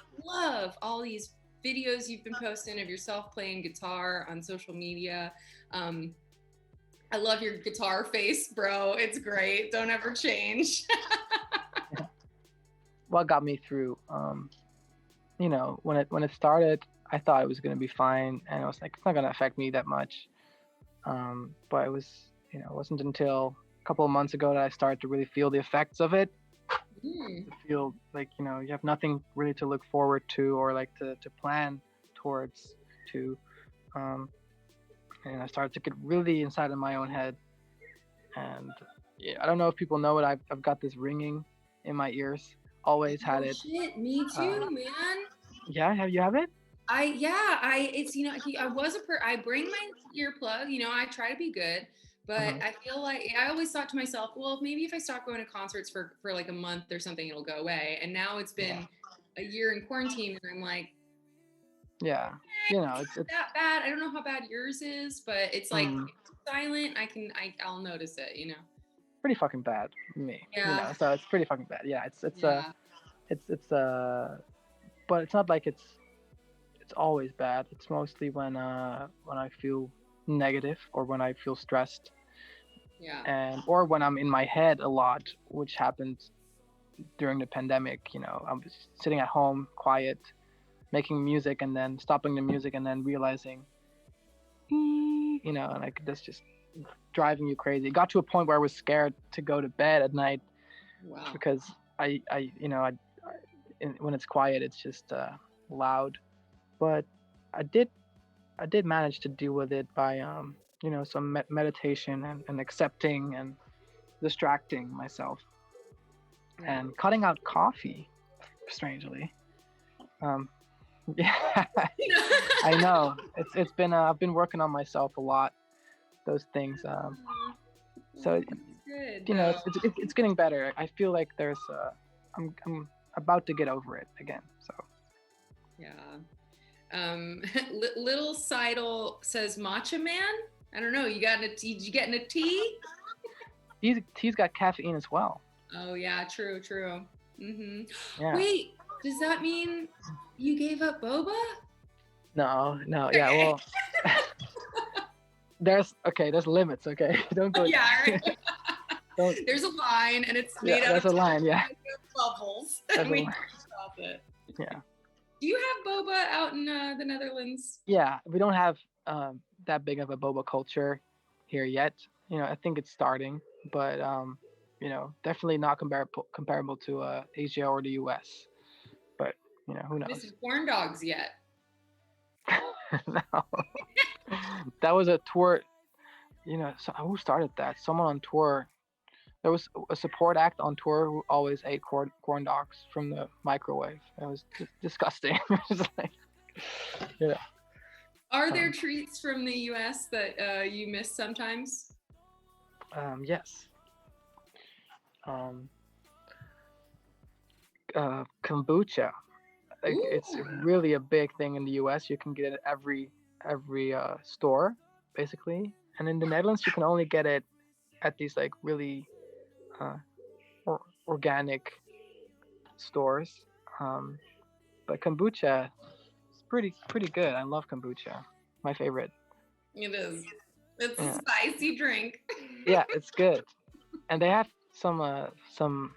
all these videos you've been posting of yourself playing guitar on social media. I love your guitar face, bro. It's great. Don't ever change. What got me through? You know, when it started, I thought it was gonna be fine, and I was like, it's not gonna affect me that much. But it was, you know, it wasn't until a couple of months ago that I started to really feel the effects of it. Mm. To feel like, you know, you have nothing really to look forward to or like to plan towards to. And I started to get really inside of my own head. And yeah, I don't know if people know it. I've got this ringing in my ears. Always had Oh it. shit, me too, man. Yeah, you have it? It's, you know, I bring my earplug, you know, I try to be good, but Mhm. I feel like I always thought to myself, well, maybe if I stop going to concerts for like a month or something, it'll go away. And now it's been a year in quarantine, and I'm like, Yeah, you know, it's not that bad. I don't know how bad yours is, but it's like mm, if it's silent. I'll notice it, you know. pretty fucking bad for me. You Yeah, know, so it's pretty fucking bad. Yeah, yeah, it's but it's not like it's always bad. It's mostly when I feel negative or when I feel stressed yeah. and or when I'm in my head a lot, which happened during the pandemic. You know, I'm just sitting at home, quiet, making music, and then stopping the music, and then realizing, you know, and like that's just driving you crazy. It got to a point where I was scared to go to bed at night Wow. because you know, when it's quiet, it's just loud. But I did manage to deal with it by you know, some meditation and accepting and distracting myself Yeah. and cutting out coffee, strangely. Yeah, I know. It's been I've been working on myself a lot. Those things. So That's good. you know, Though. it's getting better. I feel like I'm about to get over it again. So Yeah. Little Seidel says matcha man. I don't know. You getting a tea? tea's got caffeine as well. Oh yeah, true. Mm-hmm. Yeah. Wait, does that mean you gave up boba? No, yeah. Well, there's limits. Okay, don't go. Yeah, right. Don't. There's a line, and it's Yeah, made out there's of a line. Yeah. bubbles, There's and a we line. stop it. Yeah. Do you have boba out in the Netherlands? Yeah, we don't have that big of a boba culture here yet. You know, I think it's starting, but you know, definitely not comparable to Asia or the U.S. But you know, who knows? Missing corn dogs yet? No, that was a tour. You know, so who started that? Someone on tour. There was a support act on tour who always ate corn dogs from the microwave. It was disgusting. It was like, yeah. Are there treats from the U.S. that you miss sometimes? Yes. Kombucha. Like, it's Ooh. really a big thing in the U.S. You can get it at every store, basically. And in the Netherlands, you can only get it at these like really organic stores. But kombucha is pretty good. I love kombucha. My favorite. It is. It's Yeah. a spicy drink. Yeah, it's good. And they have some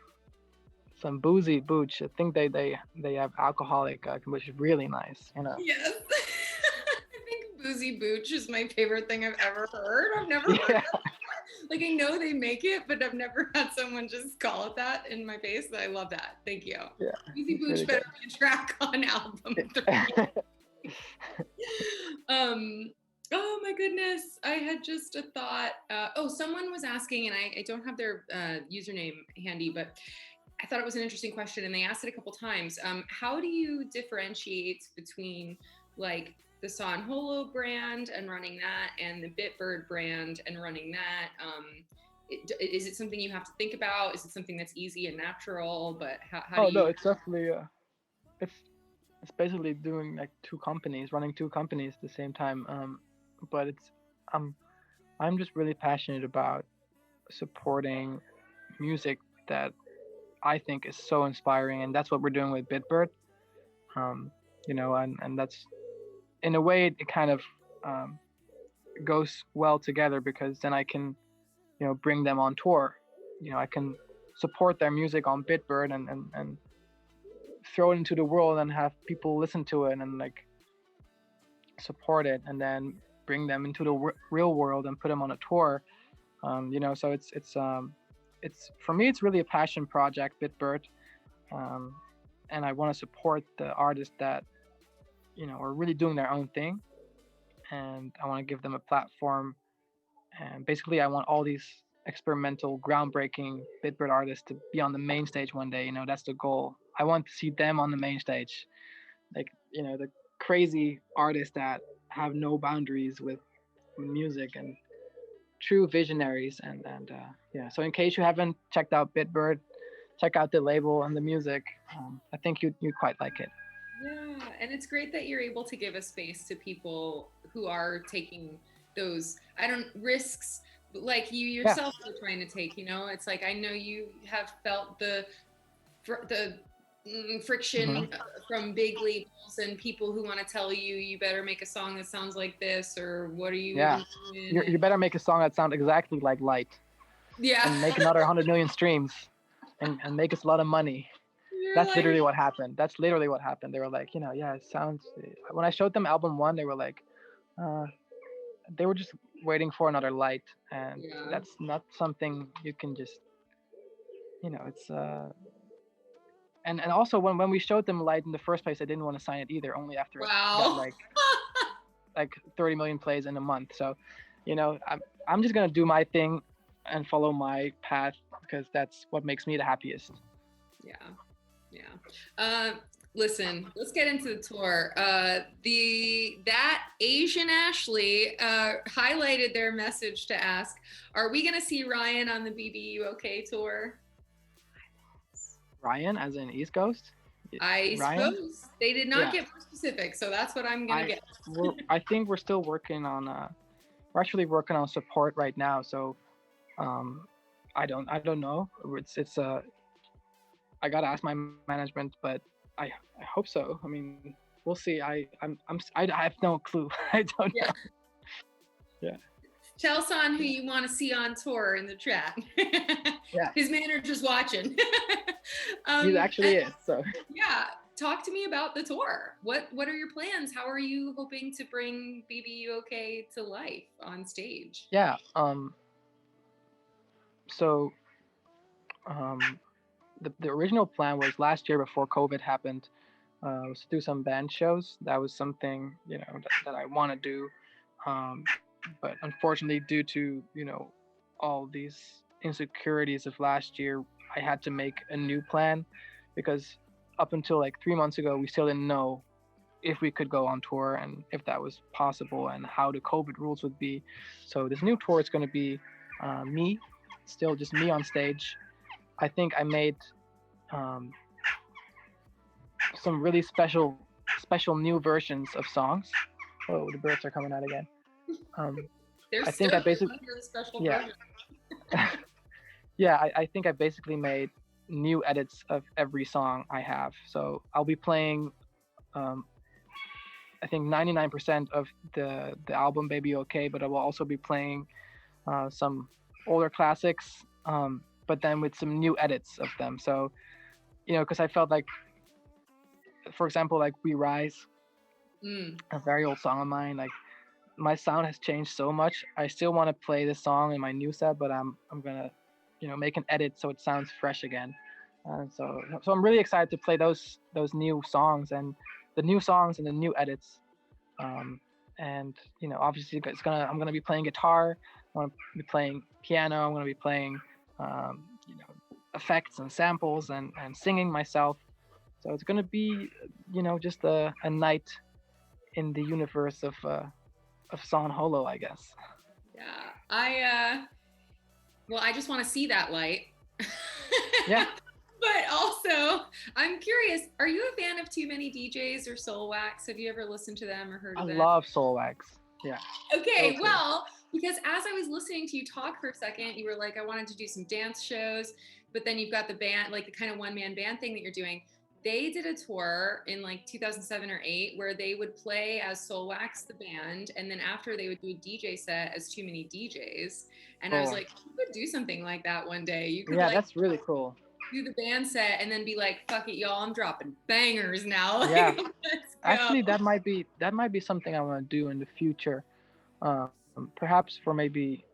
some boozy booch. I think they have alcoholic, which is really nice. Yes. I think boozy booch is my favorite thing I've ever heard. I've never heard Yeah, that. Like I know they make it, but I've never had someone just call it that in my face. I love that. Thank you. yeah, Boozy it's booch really better be a track on album 3. good. um oh my goodness, I had just a thought. Someone was asking, and I don't have their username handy, but I thought it was an interesting question, and they asked it a couple times. How do you differentiate between like the San Holo brand and running that, and the Bitbird brand and running that? Is it something you have to think about? Is it something that's easy and natural? But how Oh do no, you? it's definitely it's it's basically doing like running two companies at the same time. But I'm I'm just really passionate about supporting music that I think is so inspiring, and that's what we're doing with Bitbird. Um, and that's in a way it kind of um, goes well together because then I can bring them on tour. I can support their music on Bitbird and throw it into the world and have people listen to it and like support it, and then bring them into the real world and put them on a tour. So it's for me it's really a passion project, Bitbird. um, and I want to support the artists that are really doing their own thing, and I want to give them a platform. And basically, I want all these experimental, groundbreaking Bitbird artists to be on the main stage one day. That's the goal. I want to see them on the main stage, like the crazy artists that have no boundaries with music and true visionaries. And yeah. So in case you haven't checked out Bitbird, check out the label and the music. I think you quite like it. Yeah, and it's great that you're able to give a space to people who are taking those, I don't risks like you Yeah. yourself are trying to take. It's like I know you have felt the Hmm. friction from big labels and people who want to tell you you better make a song that sounds like this, or what are you Yeah. even doing? You better make a song that sounds exactly like Light Yeah. and make another 100 million streams and make us a lot of money. You're That's like, literally what happened. That's literally what happened. They were like, yeah, it sounds. When I showed them album one, they were like, uh, they were just waiting for another Light, and yeah. that's not something you can just, it's. And also when we showed them Light in the first place, they didn't want to sign it either. Only after it got Wow. like 30 million plays in a month. So, I'm just gonna do my thing and follow my path because that's what makes me the happiest. Yeah. Yeah. Listen, let's get into the tour. That Asian Ashley highlighted their message to ask, are we gonna see Ryan on the BBU OK tour? Ryan, as in East Coast. I Ryan. suppose they did not Yeah. get more specific, so that's what I'm gonna get. I think we're still working on. We're actually working on support right now. So, I don't know. It's. I gotta ask my management, but I hope so. I mean, we'll see. I have no clue. I don't Yeah. know. Yeah. Tell San who you want to see on tour in the chat. Yeah. His manager's watching. He actually is. So. Yeah, talk to me about the tour. What are your plans? How are you hoping to bring BBU OK to life on stage? Yeah. So. Um. The original plan was last year before COVID happened. Was to do some band shows. That was something that I want to do. But unfortunately, due to all these insecurities of last year, I had to make a new plan because up until like 3 months ago, we still didn't know if we could go on tour and if that was possible and how the COVID rules would be. So this new tour is going to be me, still just me on stage. I think I made um, some really special new versions of songs. Oh, the birds are coming out again. They're I think I still basically under the special yeah version. yeah I think I basically made new edits of every song I have. So I'll be playing um, I think 99% of the album Baby Okay, but I will also be playing some older classics, but then with some new edits of them. So because I felt like, for example, like We Rise, Mm. a very old song of mine. Like my sound has changed so much. I still want to play this song in my new set, but I'm gonna, make an edit so it sounds fresh again. So I'm really excited to play those new songs and the new songs and the new edits. Um, and obviously I'm gonna be playing guitar. I'm gonna be playing piano. I'm gonna be playing, effects and samples and singing myself. So it's gonna be, just a night in the universe of Son Holo, I guess. Yeah. I just want to see that light. Yeah. But also, I'm curious, are you a fan of Too Many DJs or Soul Wax? Have you ever listened to them or heard I of them? love Soul Wax. Yeah. Okay, well, because as I was listening to you talk for a second, you were like, I wanted to do some dance shows, but then you've got the band, like the kind of one-man band thing that you're doing. They did a tour in like 2007 or 8 where they would play as Soul Wax, the band, and then after they would do a DJ set as Too Many DJs. And I was like, you could do something like that one day. You could that's really cool. do the band set and then be like, fuck it, y'all, I'm dropping bangers now. Yeah. Let's go. Actually, that might be something I want to do in the future. Perhaps for maybe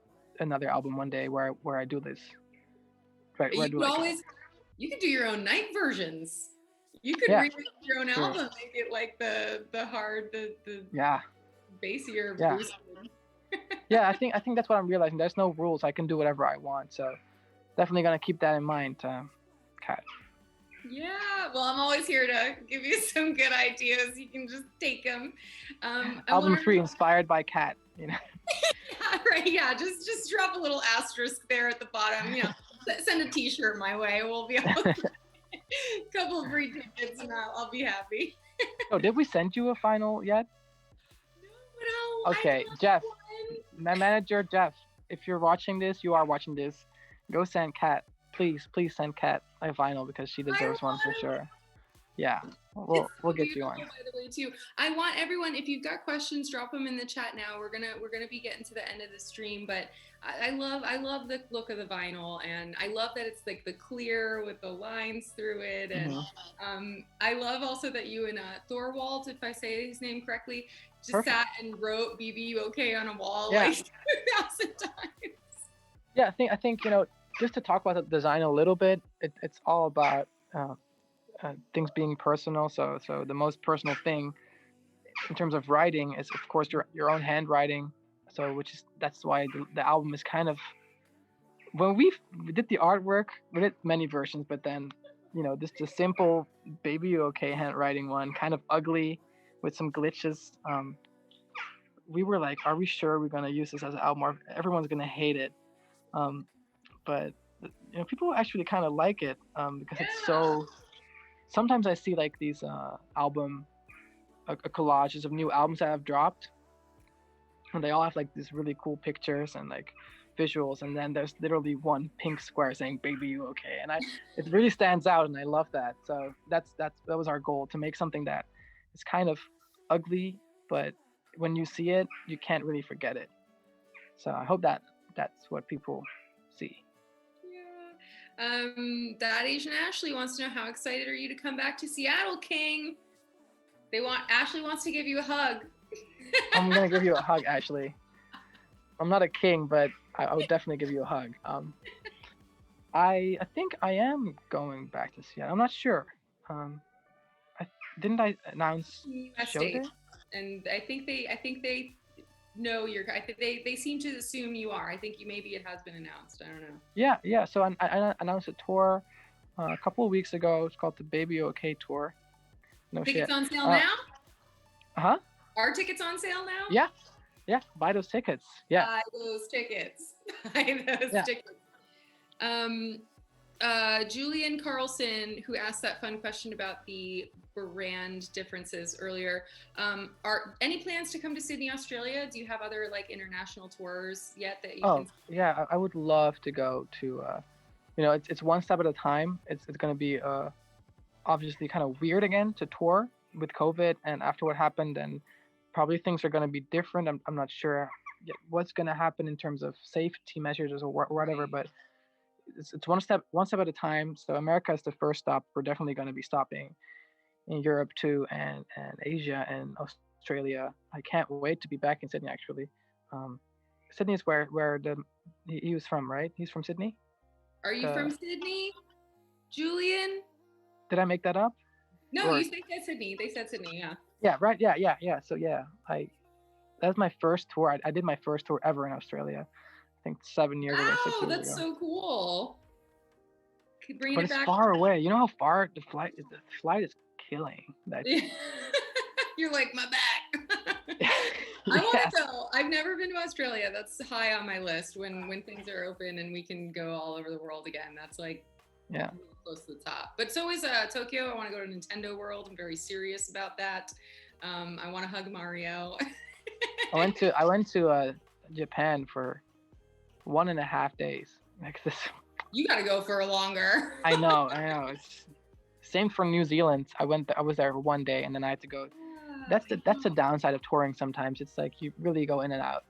another album one day where I do this. Right. You could do your own night versions. You could remake your own album, make it like the hard, the bassier. Yeah. Boosted. Yeah, I think that's what I'm realizing. There's no rules. I can do whatever I want. So definitely gonna keep that in mind, Kat. Yeah, well, I'm always here to give you some good ideas. You can just take them. Album 3 inspired by Kat. Yeah, right. Yeah, just drop a little asterisk there at the bottom. Send a T-shirt my way. We'll be able to a couple of free tickets, and I'll be happy. Oh, did we send you a final yet? No. Okay, Jeff, my manager, Jeff. If you're watching this, you are watching this. Go send Kat. Please send Kat a vinyl because she deserves one for sure. Yeah, we'll get you on. By the way, too, I want everyone. If you've got questions, drop them in the chat now. We're gonna be getting to the end of the stream, but I love the look of the vinyl, and I love that it's like the clear with the lines through it, and I love also that you and Thorwald, if I say his name correctly, just sat and wrote "BB OK" on a wall like 2,000 times. Yeah, I think just to talk about the design a little bit, it's all about things being personal. So the most personal thing in terms of writing is, of course, your own handwriting. So that's why the album is kind of, when we did the artwork, we did many versions, but then just a simple "Baby You Okay" handwriting one, kind of ugly with some glitches. We were like, are we sure we're gonna use this as an album? Or everyone's gonna hate it. But people actually kind of like it because it's so. Sometimes I see like these album collages of new albums that have dropped, and they all have like these really cool pictures and like visuals, and then there's literally one pink square saying "Baby You Okay," and it really stands out, and I love that. So that was our goal, to make something that is kind of ugly, but when you see it, you can't really forget it. So I hope that's what people see. That Asian Ashley wants to know, how excited are you to come back to Seattle, King? Ashley wants to give you a hug. I'm gonna give you a hug, Ashley. I'm not a king, but I would definitely give you a hug. I think I am going back to Seattle. I'm not sure. Didn't I announce show day? And I think they know you're. I think they seem to assume you are. I think maybe it has been announced. I don't know. Yeah. So I announced a tour a couple of weeks ago. It's called the Baby OK Tour. No tickets shit. On sale now? Huh? Are tickets on sale now? Yeah. Buy those tickets. Yeah. Buy those tickets. Buy those tickets. Julian Carlson, who asked that fun question about the brand differences earlier, are any plans to come to Sydney, Australia? Do you have other like international tours yet that you can... Yeah, I would love to go to it's one step at a time. It's going to be obviously kind of weird again to tour with COVID, and after what happened, and probably things are going to be different. I'm not sure what's going to happen in terms of safety measures or whatever, but it's one step at a time. So America is the first stop. We're definitely going to be stopping in Europe too, and Asia and Australia. I can't wait to be back in Sydney actually. Um, Sydney is where he was from, right? He's from Sydney. Are you The from Sydney, Julian? Did I make that up? No, Or you said Sydney. They said Sydney, yeah. yeah, right. Yeah. So yeah, I that's my first tour. I did my first tour ever in Australia. I think 7 years ago, six Wow, years that's ago. so cool. Keep bringing But it it's back. far away. You know how far the flight is? The flight is killing. That You're like, my back. I want yes. to go. I've never been to Australia. That's high on my list. When things are open and we can go all over the world again, that's like Yeah. really close to the top. But so is Tokyo. I want to go to Nintendo World. I'm very serious about that. I want to hug Mario. I went to Japan for 1.5 days. Like this. You got to go for longer. I know. It's same for New Zealand. I was there one day and then I had to go. That's the downside of touring. Sometimes it's like you really go in and out.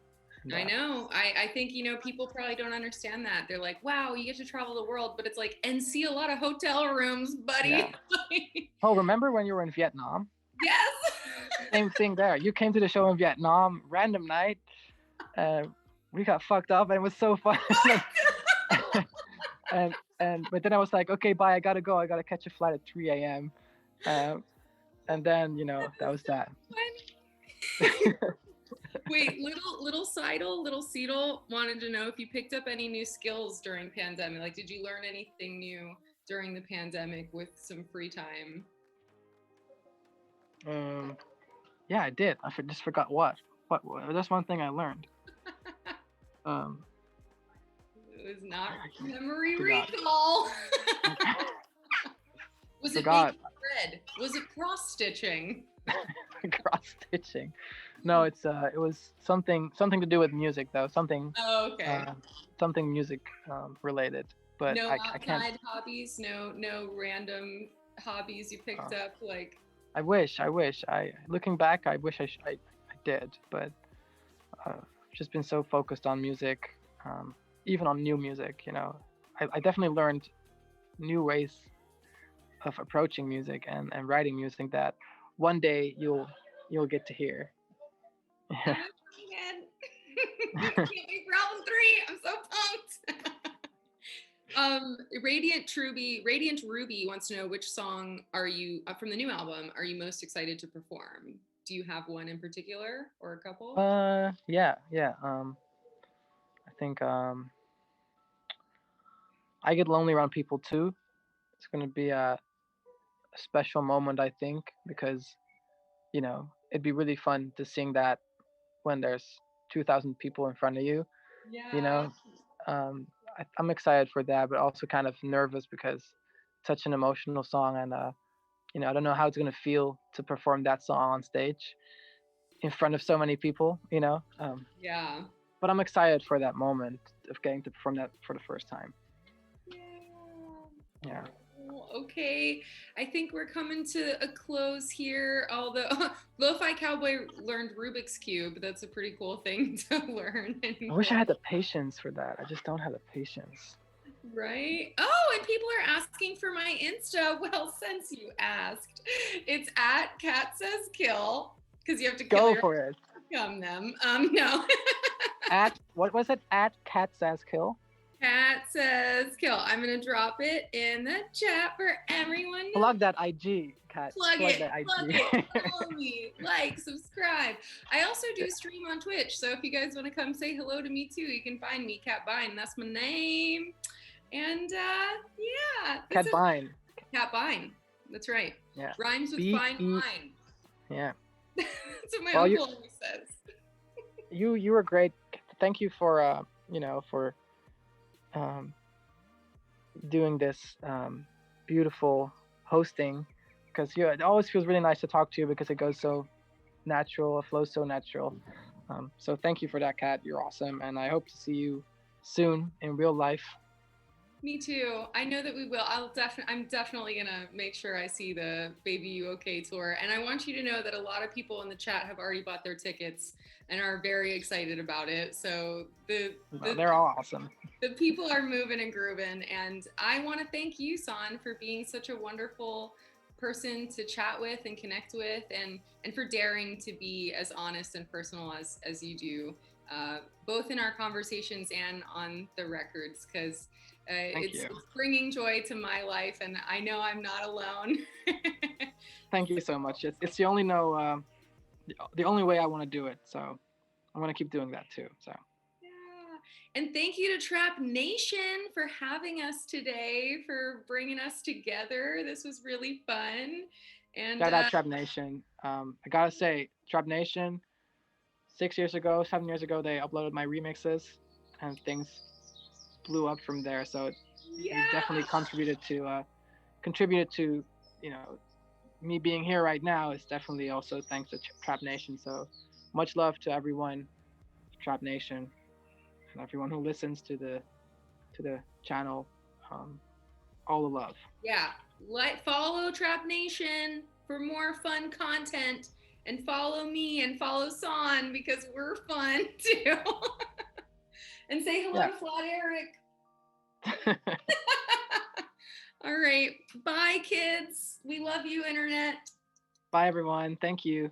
And, I know. I think, people probably don't understand that. They're like, wow, you get to travel the world, but it's like, and see a lot of hotel rooms, buddy. Yeah. Oh, remember when you were in Vietnam? Yes. Same thing there. You came to the show in Vietnam, random night. We got fucked up and it was so fun. But then I was like, okay, bye. I gotta go. I gotta catch a flight at 3 a.m. And then that was that. Wait, little Seidel wanted to know if you picked up any new skills during pandemic. Like, did you learn anything new during the pandemic with some free time? Yeah, I did. Just forgot what. That's one thing I learned. It was not memory Forgot. recall. Was it Forgot. making bread? Was it cross stitching? Cross stitching. No, it was something to do with music though. Something. Oh, okay. Something music related. But No I outside can't. hobbies. No random hobbies you picked up like. I wish. Looking back, I wish I did, but just been so focused on music, even on new music. I definitely learned new ways of approaching music and writing music that one day you'll get to hear. Yeah. Can't wait for album 3. I'm so pumped. Radiant Ruby wants to know which song are you from the new album are you most excited to perform? Do you have one in particular or a couple? Yeah. I think I Get Lonely Around People too. It's gonna be a special moment, I think, because it'd be really fun to sing that when there's 2,000 people in front of you. Yeah. I'm excited for that, but also kind of nervous because it's such an emotional song, and I don't know how it's gonna feel to perform that song on stage in front of so many people. Yeah. But I'm excited for that moment of getting to perform that for the first time. Yeah. Okay, I think we're coming to a close here. Although Lo-Fi Cowboy learned Rubik's Cube, that's a pretty cool thing to learn. I wish I had the patience for that. I just don't have the patience. Right? Oh, and people are asking for my Insta. Well, since you asked, it's at Cat Says Kill because you have to kill Go for it. Come them. No. At what was it? At Cat Says Kill. Cat Says Kill. I'm gonna drop it in the chat for everyone. Plug that IG, Cat. Plug that IG. Plug it. Follow me. Like, subscribe. I also do stream on Twitch, so if you guys want to come say hello to me too, you can find me, Cat Bein. That's my name. And yeah. Cat Bein. Cat Bein. That's right. Yeah. Rhymes with fine wine. Yeah. That's what my uncle always says. You were great. Thank you for for doing this beautiful hosting, because it always feels really nice to talk to you because it goes so natural, it flows so natural. So thank you for that, Kat. You're awesome, and I hope to see you soon in real life. Me too. I know that we will. I'm definitely gonna make sure I see the Baby You Okay tour. And I want you to know that a lot of people in the chat have already bought their tickets and are very excited about it. So No, they're all awesome. the people are moving and grooving. And I want to thank you, San, for being such a wonderful person to chat with and connect with, and for daring to be as honest and personal as you do, both in our conversations and on the records, because it's bringing joy to my life, and I know I'm not alone. Thank you so much. It's the only the only way I want to do it. So I want to keep doing that too. So. And thank you to Trap Nation for having us today, for bringing us together. This was really fun. And shout out Trap Nation. I gotta say, Trap Nation, 7 years ago, they uploaded my remixes, and things blew up from there. So it definitely contributed to me being here right now. Is definitely also thanks to Trap Nation. So much love to everyone, Trap Nation, and everyone who listens to the channel. All the love. Yeah, follow Trap Nation for more fun content, and follow me and follow San because we're fun too. And say hello to Flat Eric. All right, bye kids. We love you, internet. Bye everyone. Thank you.